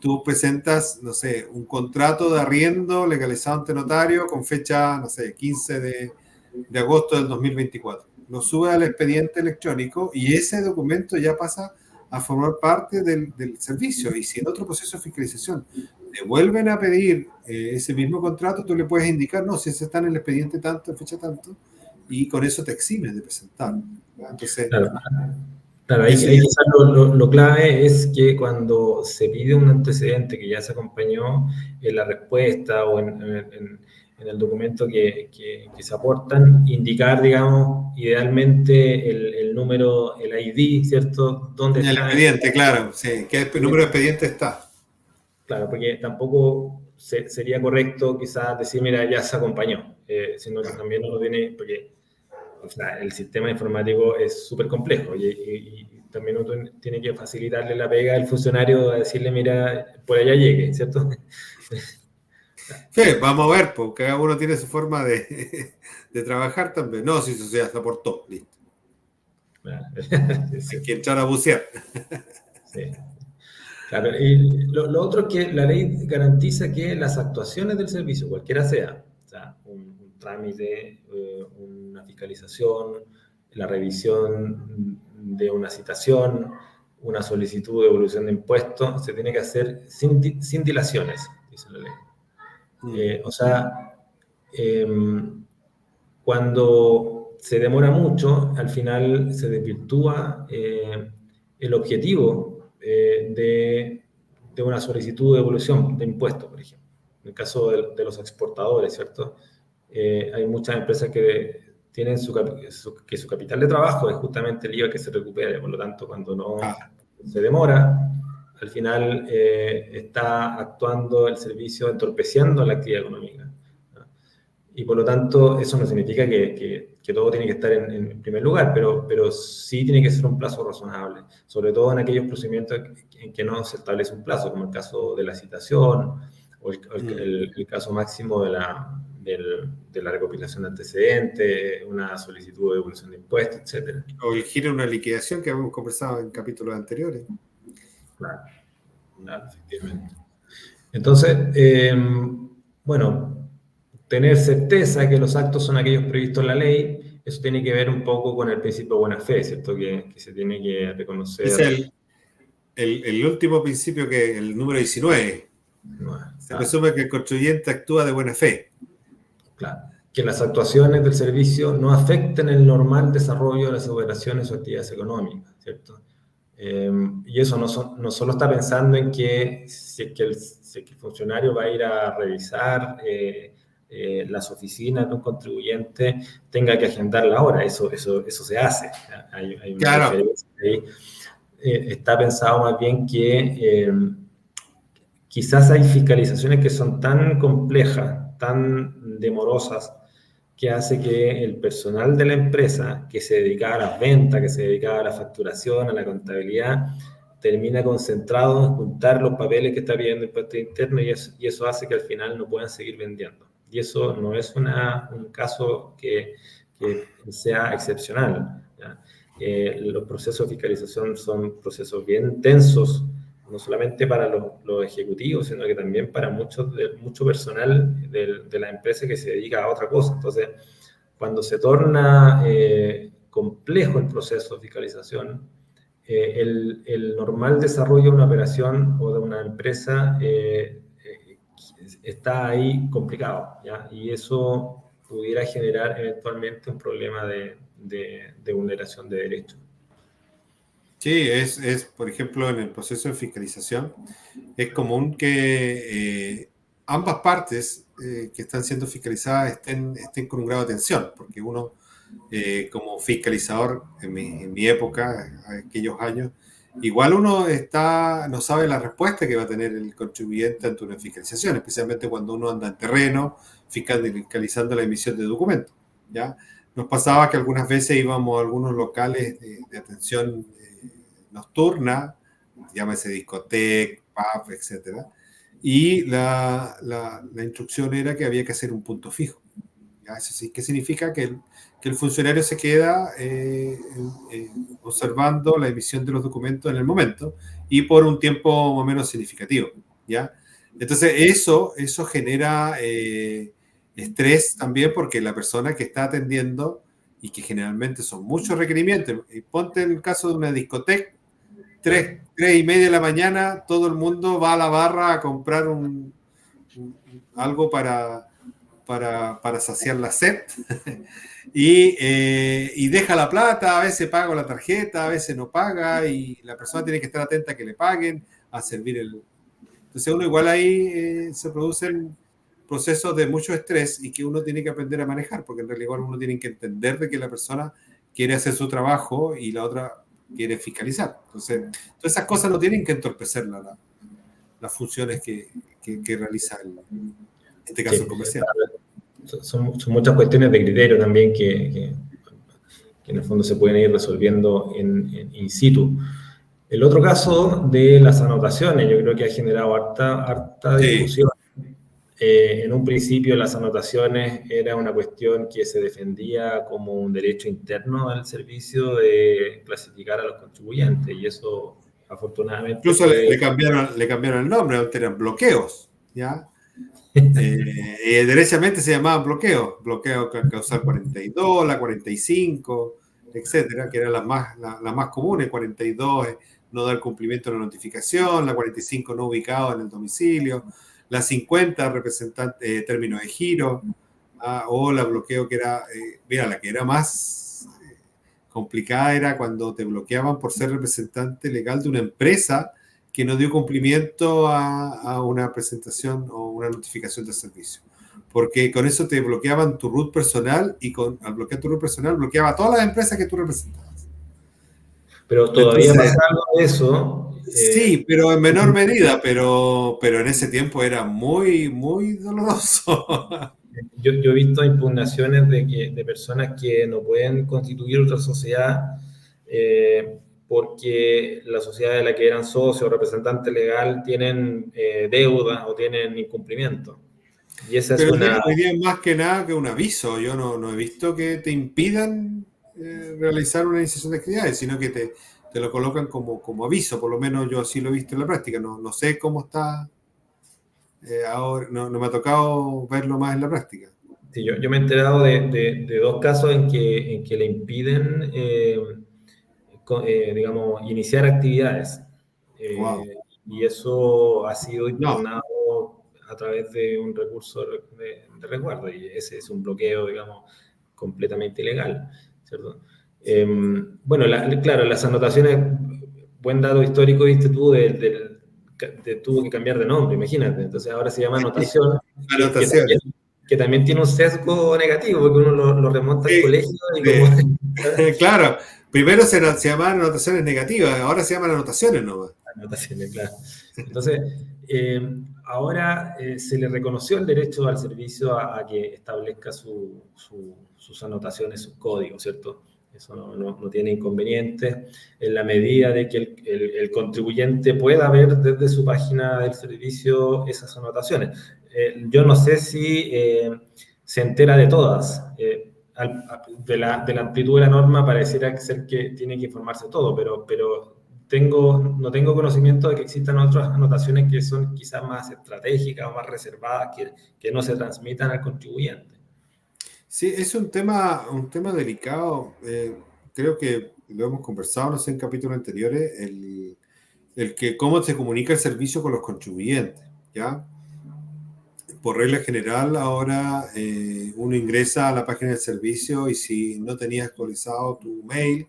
tú presentas, no sé, un contrato de arriendo legalizado ante notario con fecha, no sé, 15 de agosto del 2024. Lo sube al expediente electrónico y ese documento ya pasa a formar parte del servicio. Y si en otro proceso de fiscalización te vuelven a pedir ese mismo contrato, tú le puedes indicar, no, si ese está en el expediente tanto, en fecha tanto, y con eso te eximes de presentarlo. Entonces, Claro, claro, ahí, eso ahí ya... quizás lo clave es que cuando se pide un antecedente que ya se acompañó en la respuesta o en el documento que se aportan, indicar, digamos, idealmente el número, el ID, ¿cierto? ¿Dónde El está? expediente, claro, sí. ¿Qué número de expediente está? Claro, porque tampoco sería correcto quizás decir, mira, ya se acompañó, sino que Claro. también uno tiene, porque o sea, el sistema informático es súper complejo y también uno tiene que facilitarle la pega al funcionario a decirle, mira, por allá llegue, ¿cierto? Sí, vamos a ver, porque cada uno tiene su forma de trabajar también. No, si eso ya se aportó, listo. Hay Sí, que entrar a bucear. sí. Claro, y lo otro es que la ley garantiza que las actuaciones del servicio, cualquiera sea, o sea, un trámite, una fiscalización, la revisión de una citación, una solicitud de devolución de impuestos, se tiene que hacer sin dilaciones, dice la ley. Mm, O sea, em, cuando se demora mucho, al final se desvirtúa el objetivo de una solicitud de devolución de impuestos, por ejemplo. En el caso de los exportadores, ¿cierto? Hay muchas empresas que tienen que su capital de trabajo es justamente el IVA que se recupera, por lo tanto, cuando no ah, se demora, al final está actuando el servicio entorpeciendo la actividad económica. Y por lo tanto, eso no significa que todo tiene que estar en primer lugar, pero sí tiene que ser un plazo razonable, sobre todo en aquellos procedimientos en que no se establece un plazo, como el caso de la citación o mm. el caso máximo de la recopilación de antecedentes, una solicitud de devolución de impuestos, etcétera. O el giro de una liquidación que habíamos conversado en capítulos anteriores. Claro, claro, efectivamente. Entonces, bueno, tener certeza que los actos son aquellos previstos en la ley, eso tiene que ver un poco con el principio de buena fe, ¿cierto? Que se tiene que Ese reconocer. es el último principio, que el número 19. No, Se claro, presume que el contribuyente actúa de buena fe. claro, que las actuaciones del servicio no afecten el normal desarrollo de las operaciones o actividades económicas, ¿cierto? Y eso no solo está pensando en que si es que el funcionario va a ir a revisar las oficinas de un contribuyente, tenga que agendar la hora, eso se hace. Hay una Claro. diferencia ahí. Está pensado más bien que quizás hay fiscalizaciones que son tan complejas, tan demorosas, que hace que el personal de la empresa que se dedicaba a las ventas, que se dedicaba a la facturación, a la contabilidad, termina concentrado en juntar los papeles que está pidiendo el impuesto interno y eso hace que al final no puedan seguir vendiendo. Y eso no es un caso que sea excepcional. ¿Ya? Los procesos de fiscalización son procesos bien tensos, no solamente para los ejecutivos, sino que también para mucho personal de la empresa que se dedica a otra cosa. Entonces, cuando se torna complejo el proceso de fiscalización, el normal desarrollo de una operación o de una empresa está ahí complicado, ¿ya? Y eso pudiera generar eventualmente un problema de vulneración de derechos. Sí, por ejemplo, en el proceso de fiscalización, es común que ambas partes que están siendo fiscalizadas estén con un grado de tensión, porque uno, como fiscalizador en mi época, aquellos años, igual uno no sabe la respuesta que va a tener el contribuyente ante una fiscalización, especialmente cuando uno anda en terreno fiscalizando la emisión de documentos, ¿ya? Nos pasaba que algunas veces íbamos a algunos locales de atención nocturna, llámese discoteca, pub, etcétera, y la instrucción era que había que hacer un punto fijo. ¿ya? Eso sí, ¿qué significa? Que el funcionario se queda observando la emisión de los documentos en el momento y por un tiempo más o menos significativo, ¿ya? Entonces, eso genera estrés también porque la persona que está atendiendo, y que generalmente son muchos requerimientos, y ponte en el caso de una discoteca, Claro. 3:30 de la mañana, todo el mundo va a la barra a comprar algo para saciar la sed y deja la plata, a veces paga la tarjeta, a veces no paga y la persona tiene que estar atenta a que le paguen, a servir el... Entonces uno igual ahí se producen procesos de mucho estrés y que uno tiene que aprender a manejar, porque en realidad uno tiene que entender de que la persona quiere hacer su trabajo y la otra quiere fiscalizar. Entonces, todas esas cosas no tienen que entorpecer las funciones que realiza en este caso el Sí. comercial. Son muchas cuestiones de criterio también que en el fondo se pueden ir resolviendo in situ. El otro caso de las anotaciones, yo creo que ha generado harta Sí, discusión. En un principio las anotaciones era una cuestión que se defendía como un derecho interno del servicio de clasificar a los contribuyentes y eso afortunadamente incluso fue... le cambiaron el nombre, antes eran bloqueos, ¿ya? Derechamente se llamaban bloqueos, bloqueo causal 42, la 45, etcétera, que eran las más comunes. 42 es no dar cumplimiento a la notificación, la 45 no ubicado en el domicilio, la 50 representante término de giro, o la bloqueo que era, mira, la que era más complicada era cuando te bloqueaban por ser representante legal de una empresa que no dio cumplimiento a una presentación o una notificación de servicio. Porque con eso te bloqueaban tu root personal y al bloquear tu root personal bloqueaba a todas las empresas que tú representabas. Pero todavía Entonces, pasa algo de eso. sí, pero en menor medida, pero en ese tiempo era muy, muy doloroso. Yo he visto impugnaciones de personas que no pueden constituir otra sociedad porque la sociedad de la que eran socio o representante legal tienen deudas o tienen incumplimiento. Y esa es Pero una... hoy día es más que nada que un aviso. Yo no he visto que te impidan realizar una iniciación de actividades, sino que te lo colocan como aviso. Por lo menos yo así lo he visto en la práctica. No sé cómo está ahora, no me ha tocado verlo más en la práctica. Sí, yo me he enterado de dos casos en que le impiden, digamos, iniciar actividades. Wow. Y eso ha sido No, impugnado a través de un recurso de resguardo. Y ese es un bloqueo, digamos, completamente ilegal, ¿cierto? Bueno, claro, las anotaciones, buen dato histórico, viste tú, tuvo que cambiar de nombre, imagínate. Entonces ahora se llama anotación, anotaciones. que también tiene un sesgo negativo, porque uno lo remonta al Sí, colegio y como... claro, primero se llamaban anotaciones negativas, ahora se llaman anotaciones nomás. Anotaciones, claro. Entonces, ahora se le reconoció el derecho al servicio a que establezca sus anotaciones, sus códigos, ¿cierto? Eso no tiene inconveniente en la medida de que el contribuyente pueda ver desde su página del servicio esas anotaciones. Yo no sé si se entera de todas. De la amplitud de la norma pareciera ser que tiene que informarse todo, pero no tengo conocimiento de que existan otras anotaciones que son quizás más estratégicas o más reservadas que no se transmitan al contribuyente. Sí, es un tema delicado. Creo que lo hemos conversado, no sé, en capítulos anteriores, el que cómo se comunica el servicio con los contribuyentes, ¿ya? Por regla general, ahora uno ingresa a la página del servicio y si no tenías actualizado tu mail,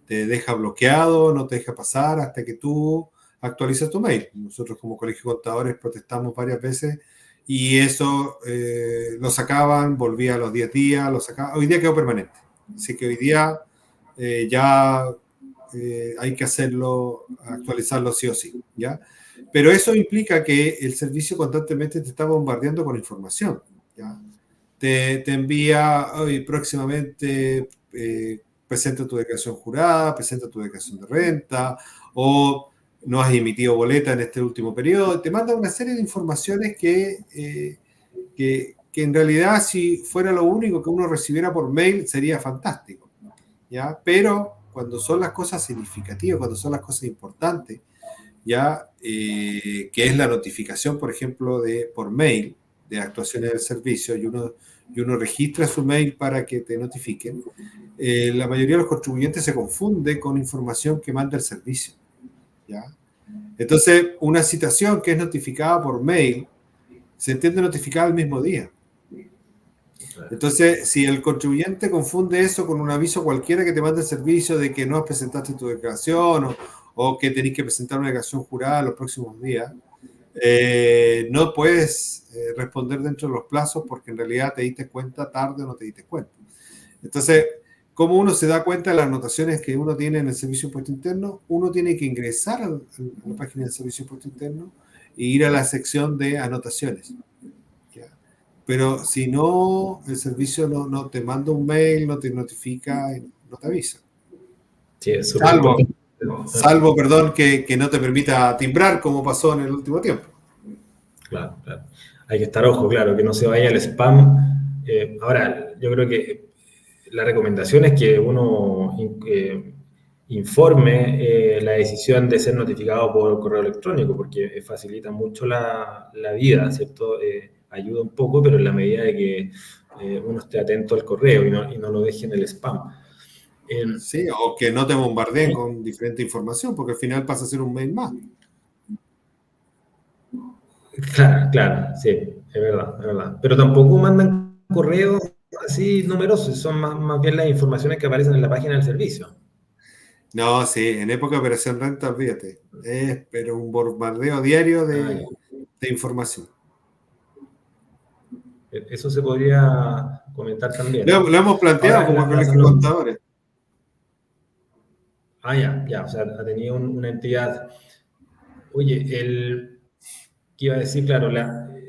te deja bloqueado, no te deja pasar hasta que tú actualizas tu mail. Nosotros como Colegio de Contadores protestamos varias veces y eso lo sacaban, volvía a los 10 días, lo sacaban. Hoy día quedó permanente. Así que hoy día ya hay que hacerlo, actualizarlo sí o sí, ¿ya? Pero eso implica que el servicio constantemente te está bombardeando con información, ¿ya? Te envía hoy próximamente, presenta tu declaración jurada, presenta tu declaración de renta, o no has emitido boleta en este último periodo. Te manda una serie de informaciones que que en realidad si fuera lo único que uno recibiera por mail sería fantástico, ¿ya? Pero cuando son las cosas significativas, cuando son las cosas importantes, ¿ya? Que es la notificación, por ejemplo, por mail de actuaciones del servicio, y uno registra su mail para que te notifiquen, la mayoría de los contribuyentes se confunde con información que manda el servicio, ¿ya? Entonces, una citación que es notificada por mail se entiende notificada el mismo día. Entonces, si el contribuyente confunde eso con un aviso cualquiera que te manda el servicio de que no presentaste tu declaración o que tenés que presentar una declaración jurada los próximos días, no puedes responder dentro de los plazos porque en realidad te diste cuenta tarde o no te diste cuenta. Entonces, ¿cómo uno se da cuenta de las anotaciones que uno tiene en el Servicio de Impuesto Interno? Uno tiene que ingresar a la página del Servicio de Impuesto Interno e ir a la sección de anotaciones. ¿Ya? Pero si no, el servicio no te manda un mail, no te notifica, no te avisa. Sí, es súper importante. Salvo, perdón, que no te permita timbrar como pasó en el último tiempo. Claro, claro. Hay que estar ojo, claro, que no se vaya al spam. Ahora, yo creo que la recomendación es que uno informe la decisión de ser notificado por correo electrónico, porque facilita mucho la vida, ¿cierto? Ayuda un poco, pero en la medida de que uno esté atento al correo y no lo deje en el spam. Sí, o que no te bombardeen con diferente información, porque al final pasa a ser un mail más. Claro, sí, es verdad. Pero tampoco mandan correos así numerosos, son más bien las informaciones que aparecen en la página del servicio. No, sí, en época de operación renta, olvídate. Pero un bombardeo diario de información. Eso se podría comentar también. Lo hemos planteado Ahora, como colegio de contadores. Ya, o sea, ha tenido una entidad. Oye, ¿qué iba a decir? Claro,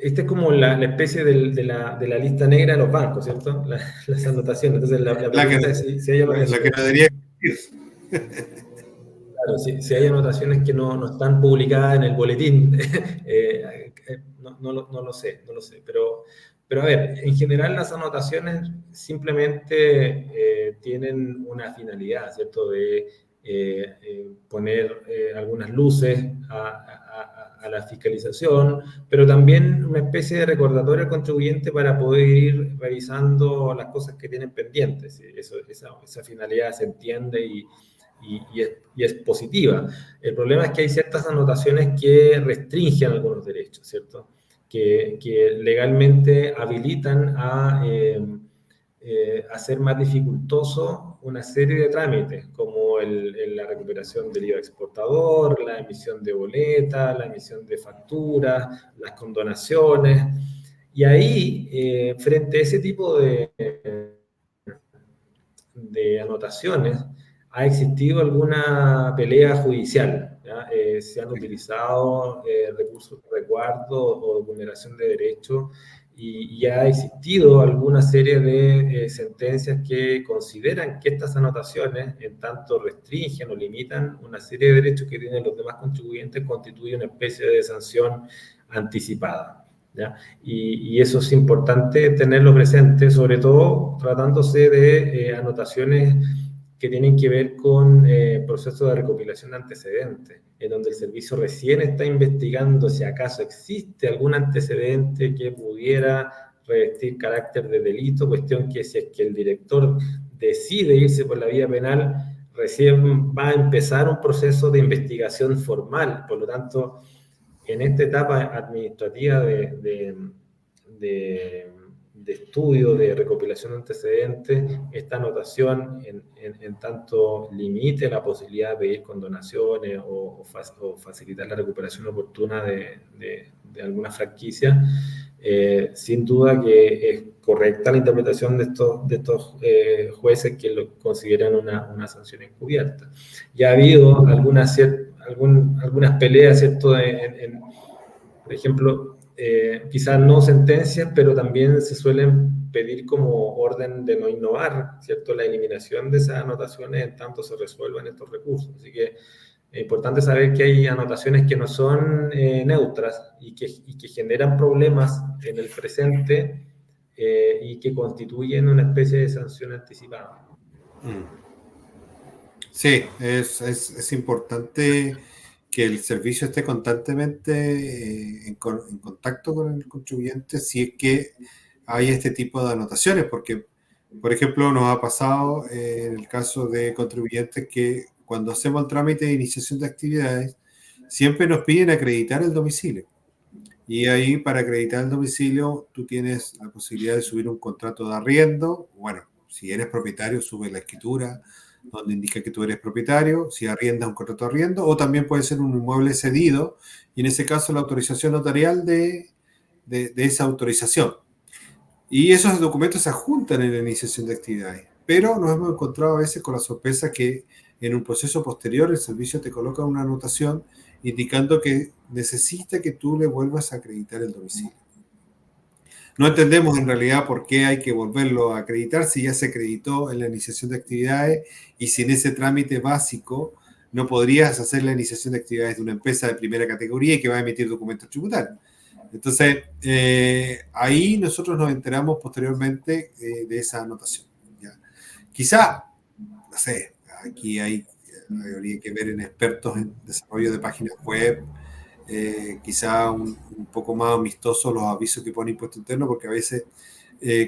esta es como la especie de la lista negra de los bancos, ¿cierto? Las anotaciones. Entonces, la pregunta es si hay anotaciones. La que no debería existir. Claro, si hay anotaciones que no están publicadas en el boletín, no lo sé. Pero a ver, en general las anotaciones simplemente tienen una finalidad, ¿cierto? De poner algunas luces a la fiscalización, pero también una especie de recordatorio al contribuyente para poder ir revisando las cosas que tienen pendientes. Esa finalidad se entiende y es positiva. El problema es que hay ciertas anotaciones que restringen algunos derechos, ¿cierto? Que legalmente habilitan a hacer más dificultoso una serie de trámites, como la recuperación del IVA exportador, la emisión de boletas, la emisión de facturas, las condonaciones. Y ahí, frente a ese tipo de anotaciones, ha existido alguna pelea judicial, ¿ya? Se han utilizado recursos de resguardo o de vulneración de derechos y ha existido alguna serie de sentencias que consideran que estas anotaciones, en tanto restringen o limitan una serie de derechos que tienen los demás contribuyentes, constituyen una especie de sanción anticipada. ¿Ya? Y eso es importante tenerlo presente, sobre todo tratándose de anotaciones que tienen que ver con procesos de recopilación de antecedentes, en donde el servicio recién está investigando si acaso existe algún antecedente que pudiera revestir carácter de delito, cuestión que si es que el director decide irse por la vía penal, recién va a empezar un proceso de investigación formal, por lo tanto, en esta etapa administrativa de estudio, de recopilación de antecedentes, esta anotación, en tanto limite la posibilidad de pedir condonaciones o facilitar la recuperación oportuna de alguna franquicia, sin duda que es correcta la interpretación de estos jueces que lo consideran una sanción encubierta. Ya ha habido algunas peleas, ¿cierto? Por ejemplo, quizás no sentencias, pero también se suelen pedir como orden de no innovar, ¿cierto? La eliminación de esas anotaciones en tanto se resuelvan estos recursos. Así que es importante saber que hay anotaciones que no son neutras y que generan problemas en el presente, y que constituyen una especie de sanción anticipada. Sí, es importante que el servicio esté constantemente en contacto con el contribuyente si es que hay este tipo de anotaciones, porque, por ejemplo, nos ha pasado en el caso de contribuyentes que cuando hacemos el trámite de iniciación de actividades, siempre nos piden acreditar el domicilio. Y ahí, para acreditar el domicilio, tú tienes la posibilidad de subir un contrato de arriendo. Bueno, si eres propietario, sube la escritura donde indica que tú eres propietario. Si arriendas, un contrato de arriendo. O también puede ser un inmueble cedido. Y en ese caso, la autorización notarial de esa autorización. Y esos documentos se adjuntan en la iniciación de actividades. Pero nos hemos encontrado a veces con la sorpresa que en un proceso posterior el servicio te coloca una anotación indicando que necesita que tú le vuelvas a acreditar el domicilio. No entendemos en realidad por qué hay que volverlo a acreditar si ya se acreditó en la iniciación de actividades y si en ese trámite básico no podrías hacer la iniciación de actividades de una empresa de primera categoría y que va a emitir documentos tributarios. Entonces, ahí nosotros nos enteramos posteriormente de esa anotación. ¿Ya? Quizá, no sé, aquí habría que ver en expertos en desarrollo de páginas web, quizá un poco más amistosos los avisos que pone Impuesto Interno, porque a veces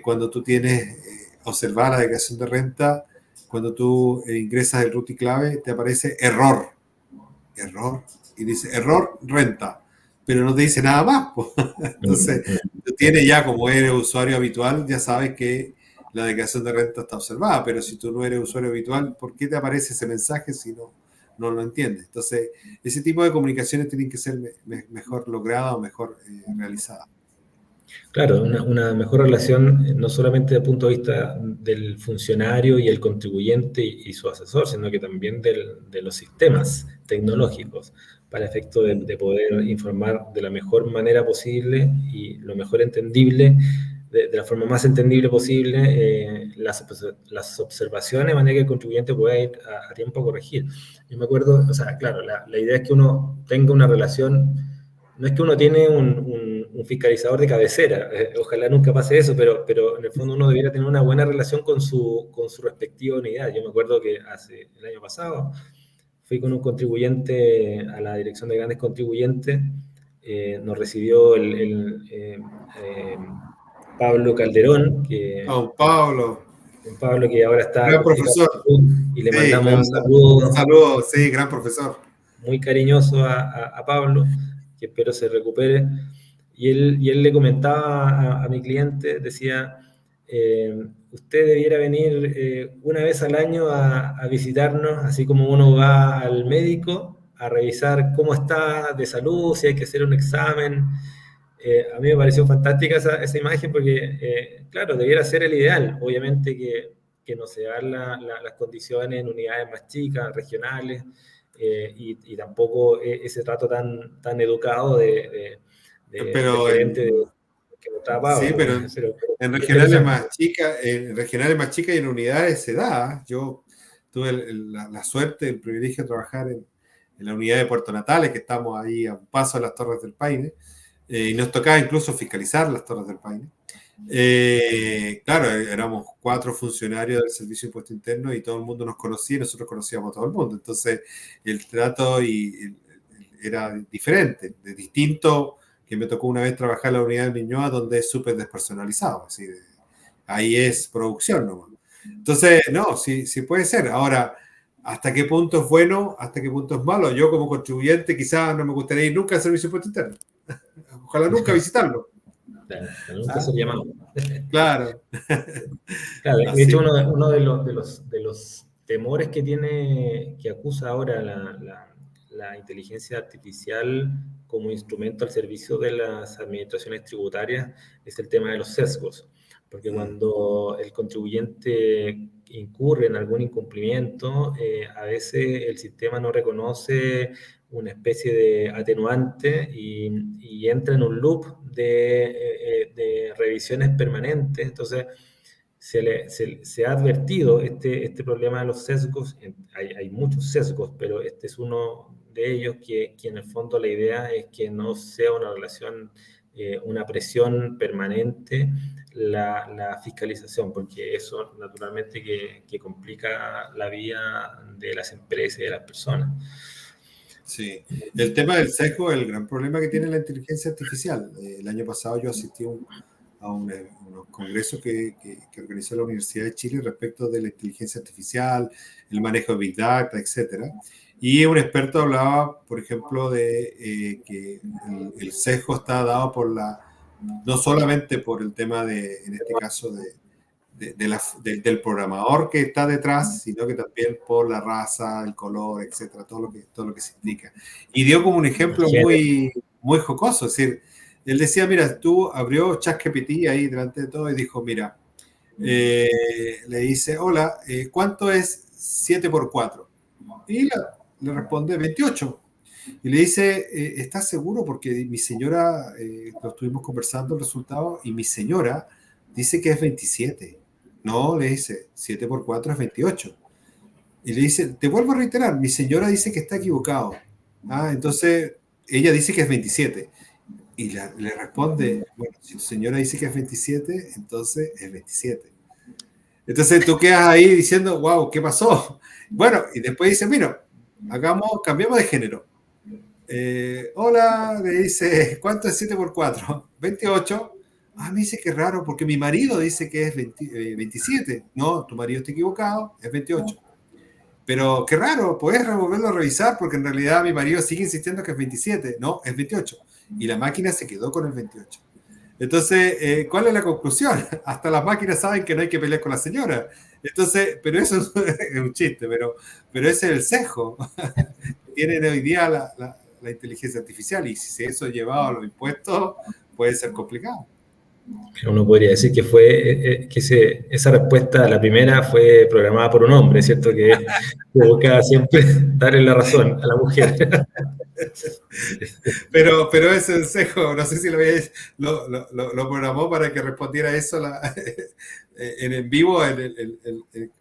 cuando tú tienes observar la declaración de renta, cuando tú ingresas el root y clave, te aparece error, y dice error renta, pero no te dice nada más. Entonces, tú tienes ya, como eres usuario habitual, ya sabes que la declaración de renta está observada, pero si tú no eres usuario habitual, ¿por qué te aparece ese mensaje si no lo entiendes? Entonces, ese tipo de comunicaciones tienen que ser mejor logradas o mejor realizadas. Claro, una mejor relación no solamente desde el punto de vista del funcionario y el contribuyente y su asesor, sino que también de los sistemas tecnológicos para efecto de poder informar de la mejor manera posible y lo mejor entendible, de la forma más entendible posible, las observaciones de manera que el contribuyente pueda ir a tiempo a corregir. Yo me acuerdo, o sea, claro, la idea es que uno tenga una relación. No es que uno tiene un fiscalizador de cabecera, ojalá nunca pase eso, pero en el fondo uno debiera tener una buena relación con su respectiva unidad. Yo me acuerdo que el año pasado fui con un contribuyente a la dirección de grandes contribuyentes, nos recibió Pablo Calderón, Don Pablo, Pablo que ahora está gran complicado de profesor. salud, y le Sí, mandamos le un mandamos un saludo saludo, sí, gran profesor. muy cariñoso a Pablo, que espero se recupere. Y él le comentaba a mi cliente, decía, usted debiera venir una vez al año a visitarnos, así como uno va al médico a revisar cómo está de salud, si hay que hacer un examen. A mí me pareció fantástica esa imagen porque, claro, debiera ser el ideal. Obviamente que no se dan las condiciones en unidades más chicas, regionales, y tampoco ese trato tan educado de Pero gerente que no está sí, Pablo. pero Pero en regionales interesante. más chicas, y en unidades se da. Yo tuve la suerte, el privilegio de trabajar en la unidad de Puerto Natales, que estamos ahí a un paso de las Torres del Paine, y nos tocaba incluso fiscalizar las Torres del Paine. Claro, éramos 4 funcionarios del Servicio de Impuesto Interno y todo el mundo nos conocía y nosotros conocíamos a todo el mundo. Entonces, el trato era diferente, de distinto que me tocó una vez trabajar en la unidad de Ñuñoa, donde es súper despersonalizado. Ahí es producción nomás. Entonces, no, sí puede ser. Ahora, ¿hasta qué punto es bueno? ¿Hasta qué punto es malo? Yo como contribuyente quizás no me gustaría ir nunca al Servicio de Impuesto Interno. Ojalá nunca visitarlo. Claro, nunca ¿Ah? ser llamado. Claro. Claro, de Así. hecho, uno de los temores que acusa ahora la inteligencia artificial como instrumento al servicio de las administraciones tributarias es el tema de los sesgos, porque cuando el contribuyente incurre en algún incumplimiento, a veces el sistema no reconoce una especie de atenuante y entra en un loop de revisiones permanentes. Entonces, se ha advertido este problema de los sesgos. Hay muchos sesgos, pero este es uno de ellos que en el fondo la idea es que no sea una relación una presión permanente la fiscalización, porque eso naturalmente que complica la vida de las empresas y de las personas. Sí, el tema del sesgo es el gran problema que tiene la inteligencia artificial. El año pasado yo asistí a unos congresos que organizó la Universidad de Chile respecto de la inteligencia artificial, el manejo de Big Data, etcétera. Y un experto hablaba, por ejemplo, de que el sesgo está dado no solamente por el tema en este caso, del programador que está detrás, sino que también por la raza, el color, etcétera, todo lo que se indica. Y dio como un ejemplo muy, muy jocoso, es decir, él decía, mira, tú abrió ChatGPT ahí delante de todo y dijo, mira, le dice, hola, ¿cuánto es 7 por 4? Y le responde 28. Y le dice, ¿estás seguro? Porque mi señora, lo estuvimos conversando el resultado, y mi señora dice que es 27. No, le dice, 7 por 4 es 28. Y le dice, te vuelvo a reiterar, mi señora dice que está equivocado. Entonces, ella dice que es 27. Y le responde, bueno, si tu señora dice que es 27, entonces es 27. Entonces tú quedas ahí diciendo, wow, ¿qué pasó? Bueno, y después dice, mira, cambiamos de género. Hola, le dice, ¿cuánto es 7 por 4? 28. Me dice que es raro, porque mi marido dice que es 27. No, tu marido está equivocado, es 28. Pero qué raro, ¿puedes volverlo a revisar? Porque en realidad mi marido sigue insistiendo que es 27. No, es 28. Y la máquina se quedó con el 28. Entonces, ¿cuál es la conclusión? Hasta las máquinas saben que no hay que pelear con la señora. Entonces, pero eso es un chiste, pero ese es el sesgo que tienen hoy día la inteligencia artificial, y si eso es llevado a los impuestos, puede ser complicado. Uno podría decir que esa respuesta, la primera, fue programada por un hombre, ¿cierto? Que buscaba siempre darle la razón a la mujer. Pero ese sesgo, no sé si lo programó para que respondiera eso en vivo.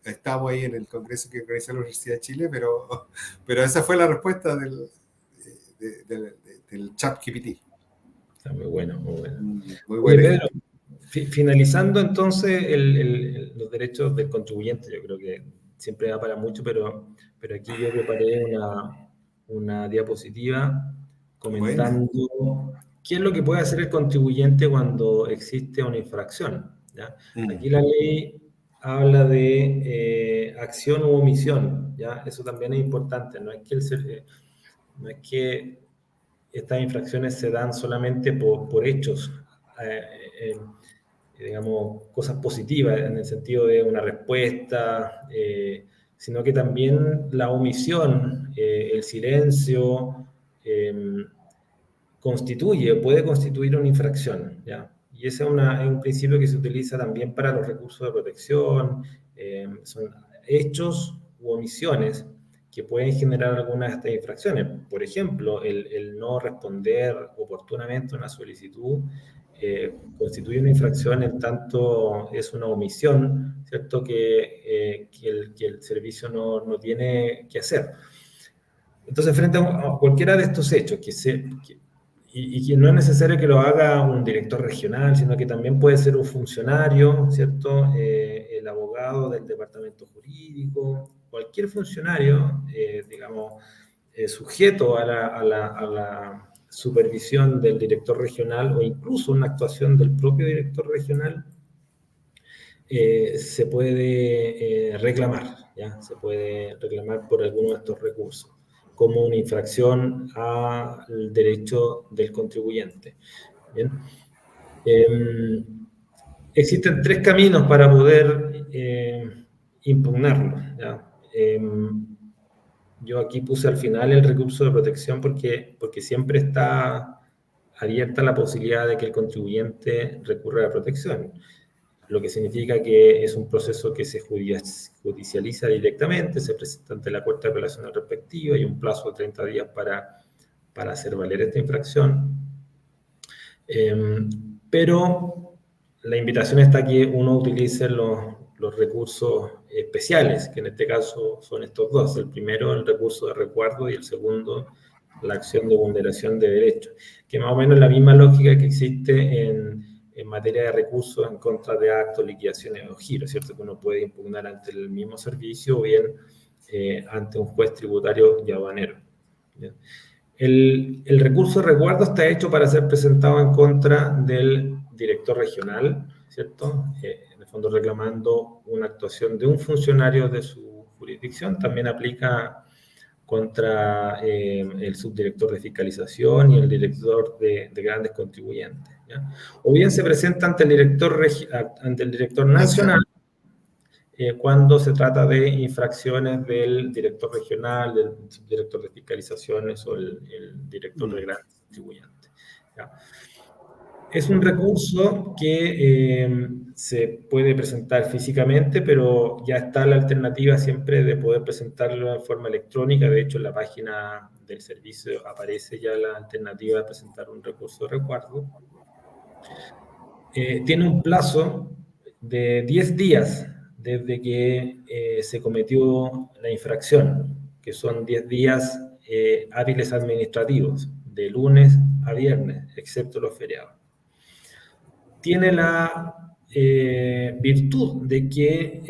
Estábamos ahí en el congreso que organizó la Universidad de Chile, pero esa fue la respuesta del ChatGPT. Está muy bueno, muy bueno. Muy bueno. Oye, Pedro, finalizando entonces los derechos del contribuyente, yo creo que siempre da para mucho, pero aquí yo preparé una diapositiva comentando qué es lo que puede hacer el contribuyente cuando existe una infracción, ¿ya? Aquí la ley habla de acción u omisión, ¿ya? Eso también es importante, no es que estas infracciones se dan solamente por hechos, digamos, cosas positivas en el sentido de una respuesta, sino que también la omisión, el silencio, puede constituir una infracción, ¿ya? Y ese es un principio que se utiliza también para los recursos de protección, son hechos u omisiones que pueden generar algunas de estas infracciones. Por ejemplo, el no responder oportunamente a una solicitud constituye una infracción en tanto es una omisión, ¿cierto? Que el servicio no tiene que hacer. Entonces, frente a cualquiera de estos hechos, y que no es necesario que lo haga un director regional, sino que también puede ser un funcionario, ¿cierto? El abogado del departamento jurídico, cualquier funcionario, digamos, sujeto a la supervisión del director regional o incluso una actuación del propio director regional, se puede reclamar, ¿ya? Se puede reclamar por alguno de estos recursos como una infracción al derecho del contribuyente. ¿Bien? Existen 3 caminos para poder impugnarlo, ¿ya? Yo aquí puse al final el recurso de protección porque siempre está abierta la posibilidad de que el contribuyente recurra a la protección, lo que significa que es un proceso que se judicializa directamente, se presenta ante la Corte de Apelación respectiva, hay un plazo de 30 días para hacer valer esta infracción. Pero la invitación está a que uno utilice los recursos especiales, que en este caso son estos dos. El primero, el recurso de recuerdo, y el segundo, la acción de vulneración de derechos, que más o menos es la misma lógica que existe en materia de recursos en contra de actos, liquidaciones o giros, ¿cierto? Que uno puede impugnar ante el mismo servicio o bien ante un juez tributario y aduanero. ¿Ya? El recurso de resguardo está hecho para ser presentado en contra del director regional, ¿cierto? En el fondo reclamando una actuación de un funcionario de su jurisdicción. También aplica contra el subdirector de fiscalización y el director de grandes contribuyentes, ¿ya? O bien se presenta ante el director nacional cuando se trata de infracciones del director regional, del subdirector de fiscalizaciones o el director de grandes contribuyentes, ¿ya? Es un recurso que se puede presentar físicamente, pero ya está la alternativa siempre de poder presentarlo en forma electrónica. De hecho, en la página del servicio aparece ya la alternativa de presentar un recurso de resguardo. Tiene un plazo de 10 días desde que se cometió la infracción, que son 10 días hábiles administrativos, de lunes a viernes, excepto los feriados. Tiene la virtud de que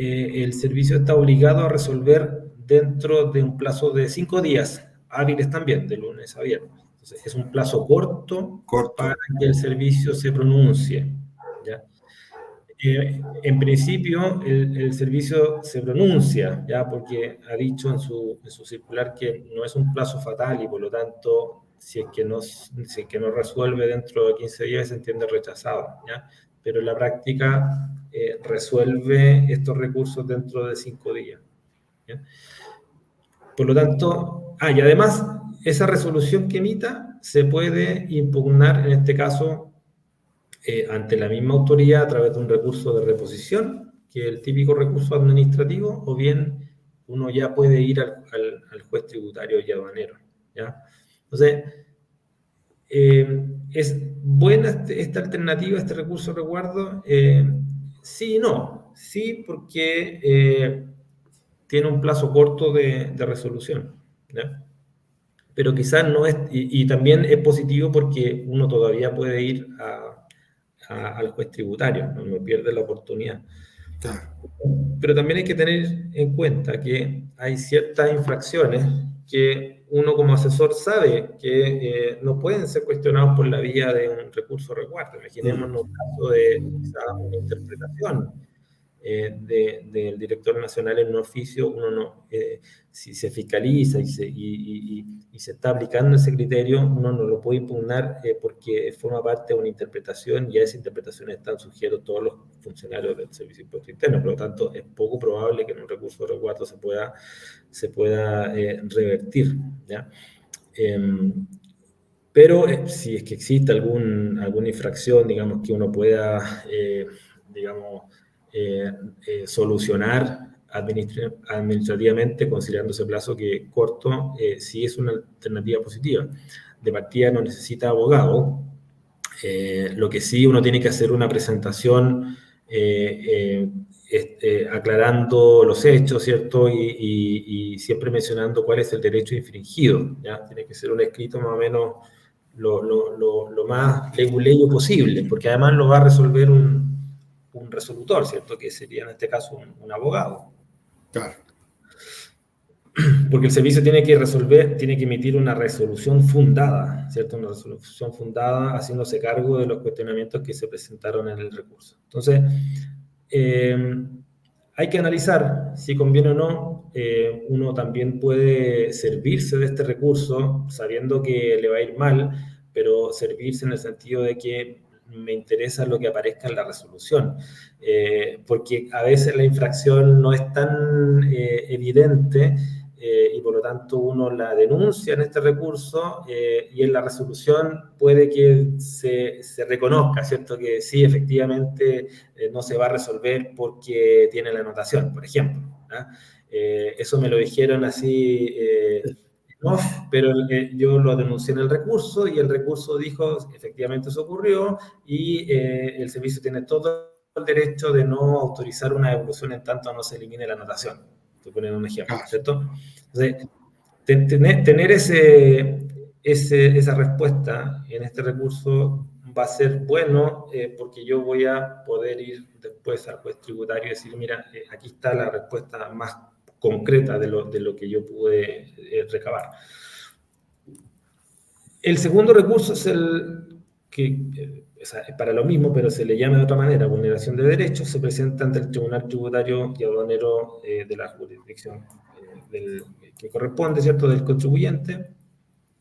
el servicio está obligado a resolver dentro de un plazo de 5 días, hábiles también, de lunes a viernes. Entonces, es un plazo corto para que el servicio se pronuncie, ¿ya? En principio, el servicio se pronuncia, ¿ya? Porque ha dicho en su circular que no es un plazo fatal y por lo tanto, si es que no resuelve dentro de 15 días, se entiende rechazado, ¿ya? Pero en la práctica resuelve estos recursos dentro de 5 días, ¿ya? Por lo tanto, y además, esa resolución que emita se puede impugnar, en este caso, ante la misma autoridad a través de un recurso de reposición, que es el típico recurso administrativo, o bien uno ya puede ir al juez tributario y aduanero, ¿ya? Entonces, ¿es buena esta alternativa, este recurso de resguardo? Sí y no. Sí, porque tiene un plazo corto de resolución, ¿ya? Pero quizás no es, y también es positivo porque uno todavía puede ir al juez tributario, no pierde la oportunidad. Pero también hay que tener en cuenta que hay ciertas infracciones que uno como asesor sabe que no pueden ser cuestionados por la vía de un recurso de resguardo. Imaginémonos un caso de quizás una interpretación del director nacional en un oficio, uno no, si se fiscaliza y se está aplicando ese criterio, uno no lo puede impugnar porque forma parte de una interpretación y a esa interpretación están sujetos todos los funcionarios del Servicio de Impuesto Interno. Por lo tanto, es poco probable que en un recurso de resguardo se pueda revertir, ¿ya? Pero si es que existe alguna infracción, digamos, que uno pueda, digamos, solucionar administrativamente, considerando ese plazo que es corto, sí es una alternativa positiva. De partida no necesita abogado. Lo que sí uno tiene que hacer una presentación aclarando los hechos, ¿cierto? Y siempre mencionando cuál es el derecho infringido, ¿ya? Tiene que ser un escrito más o menos lo más leguleyo posible, porque además lo va a resolver un resolutor, ¿cierto? Que sería en este caso un abogado. Claro. Porque el servicio tiene que emitir una resolución fundada, ¿cierto? Una resolución fundada haciéndose cargo de los cuestionamientos que se presentaron en el recurso. Entonces, hay que analizar si conviene o no. Uno también puede servirse de este recurso sabiendo que le va a ir mal, pero servirse en el sentido de que me interesa lo que aparezca en la resolución, porque a veces la infracción no es tan evidente y por lo tanto uno la denuncia en este recurso y en la resolución puede que se reconozca, ¿cierto? Que sí, efectivamente no se va a resolver porque tiene la anotación, por ejemplo, ¿no? Eso me lo dijeron así off, pero yo lo denuncié en el recurso y el recurso dijo, efectivamente eso ocurrió y el servicio tiene todo el derecho de no autorizar una devolución en tanto no se elimine la anotación. Estoy poniendo un ejemplo, ¿cierto? Entonces, tener esa respuesta en este recurso va a ser bueno porque yo voy a poder ir después al juez tributario y decir, mira, aquí está la respuesta más concreta de lo que yo pude recabar. El segundo recurso es el que, o sea, es para lo mismo, pero se le llama de otra manera, vulneración de derechos, se presenta ante el Tribunal Tributario y Aduanero de la jurisdicción que corresponde, ¿cierto?, del contribuyente,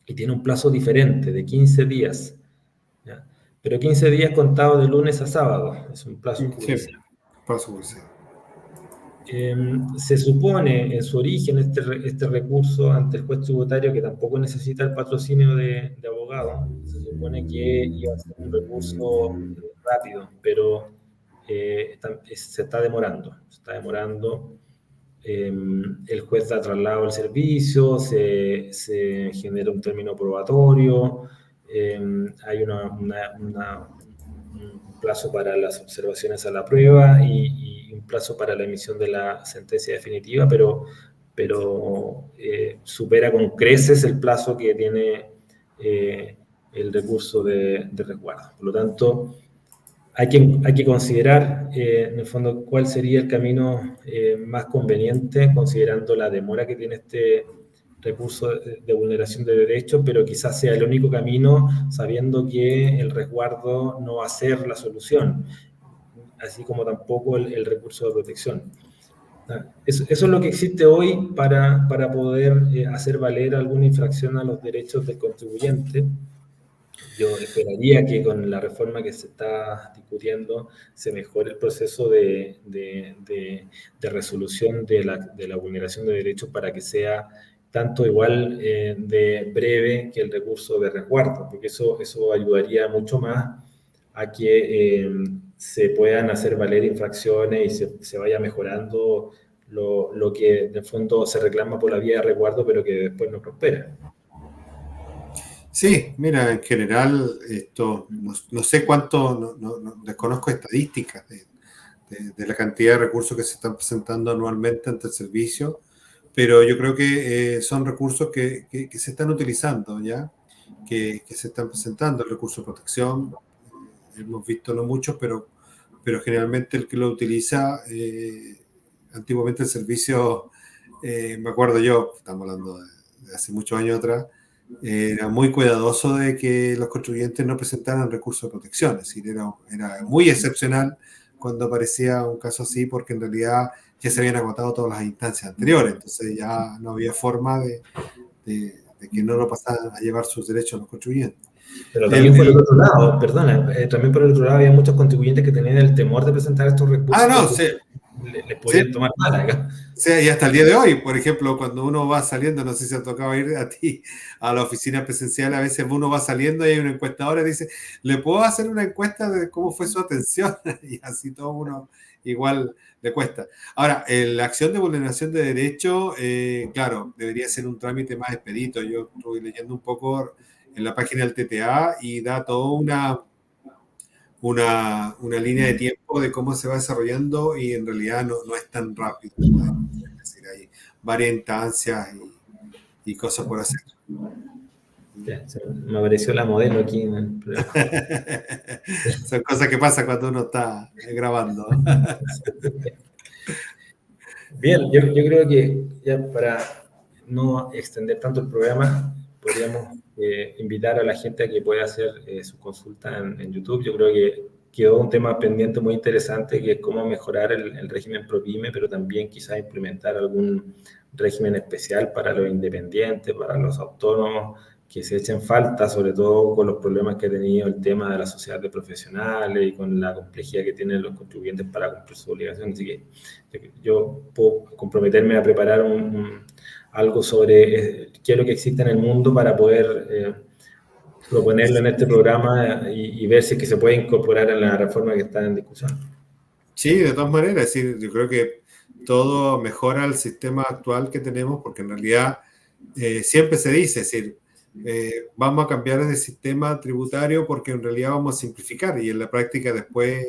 y tiene un plazo diferente, de 15 días, ¿ya? Pero 15 días contados de lunes a sábado, es un plazo judicial. Sí, plazo judicial. Se supone en su origen este recurso ante el juez tributario, que tampoco necesita el patrocinio de abogado, se supone que iba a ser un recurso rápido, pero se está demorando. El juez da traslado al servicio, se genera un término probatorio, hay un plazo para las observaciones a la prueba y un plazo para la emisión de la sentencia definitiva, pero supera con creces el plazo que tiene el recurso de resguardo. Por lo tanto, hay que considerar, en el fondo, cuál sería el camino más conveniente, considerando la demora que tiene este recurso de vulneración de derechos, pero quizás sea el único camino, sabiendo que el resguardo no va a ser la solución, así como tampoco el recurso de protección. Eso es lo que existe hoy para poder hacer valer alguna infracción a los derechos del contribuyente. Yo esperaría que con la reforma que se está discutiendo se mejore el proceso de resolución de la vulneración de derechos para que sea tanto igual de breve que el recurso de resguardo, porque eso ayudaría mucho más a que se puedan hacer valer infracciones y se vaya mejorando lo que de fondo se reclama por la vía de resguardo, pero que después no prospera. Sí, mira, en general, esto, no sé cuánto, desconozco estadísticas de la cantidad de recursos que se están presentando anualmente ante el servicio, pero yo creo que son recursos que se están utilizando, ¿ya? Que se están presentando, el recurso de protección, hemos visto no muchos, pero generalmente el que lo utiliza, antiguamente el servicio, me acuerdo yo, estamos hablando de hace muchos años atrás, era muy cuidadoso de que los contribuyentes no presentaran recursos de protección, es decir, era muy excepcional cuando aparecía un caso así, porque en realidad ya se habían agotado todas las instancias anteriores, entonces ya no había forma de que no lo pasaran a llevar sus derechos los contribuyentes. Pero también por el otro lado, perdona, también por el otro lado había muchos contribuyentes que tenían el temor de presentar estos recursos No, porque sí. les podían tomar mala. Sí, y hasta el día de hoy, por ejemplo, cuando uno va saliendo, no sé si te ha tocado ir a ti a la oficina presencial, a veces uno va saliendo y hay una encuestadora y dice, ¿le puedo hacer una encuesta de cómo fue su atención? Y así todo uno igual le cuesta. Ahora, la acción de vulneración de derecho, claro, debería ser un trámite más expedito. Yo estuve leyendo un poco en la página del TTA y da toda una línea de tiempo de cómo se va desarrollando y en realidad no es tan rápido. Es decir, hay varias instancias y cosas por hacer. Me apareció la modelo aquí en el programa. Son cosas que pasan cuando uno está grabando. Bien, yo creo que ya para no extender tanto el programa, podríamos invitar a la gente a que pueda hacer su consulta en YouTube. Yo creo que quedó un tema pendiente muy interesante, que es cómo mejorar el régimen ProPyme, pero también quizás implementar algún régimen especial para los independientes, para los autónomos, que se echen falta, sobre todo con los problemas que ha tenido el tema de la sociedad de profesionales y con la complejidad que tienen los contribuyentes para cumplir sus obligaciones. Así que yo puedo comprometerme a preparar algo sobre qué es lo que existe en el mundo para poder proponerlo en este programa y ver si es que se puede incorporar en la reforma que está en discusión. Sí, de todas maneras, es decir, yo creo que todo mejora el sistema actual que tenemos, porque en realidad siempre se dice, es decir, vamos a cambiar de sistema tributario porque en realidad vamos a simplificar y en la práctica después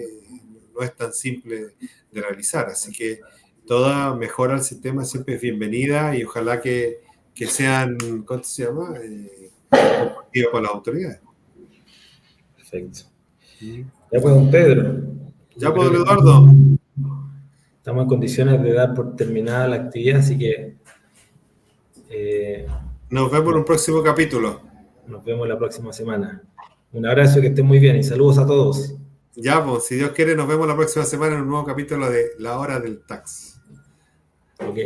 no es tan simple de realizar. Así que toda mejora al sistema siempre es bienvenida y ojalá que sean, ¿cómo se llama? compartida por las autoridades. Perfecto. Ya pues, don Pedro. Ya pues, Eduardo. Estamos en condiciones de dar por terminada la actividad, así que nos vemos en un próximo capítulo. Nos vemos la próxima semana. Un abrazo, que estén muy bien y saludos a todos. Ya, pues, si Dios quiere, nos vemos la próxima semana en un nuevo capítulo de La Hora del Tax. Ok.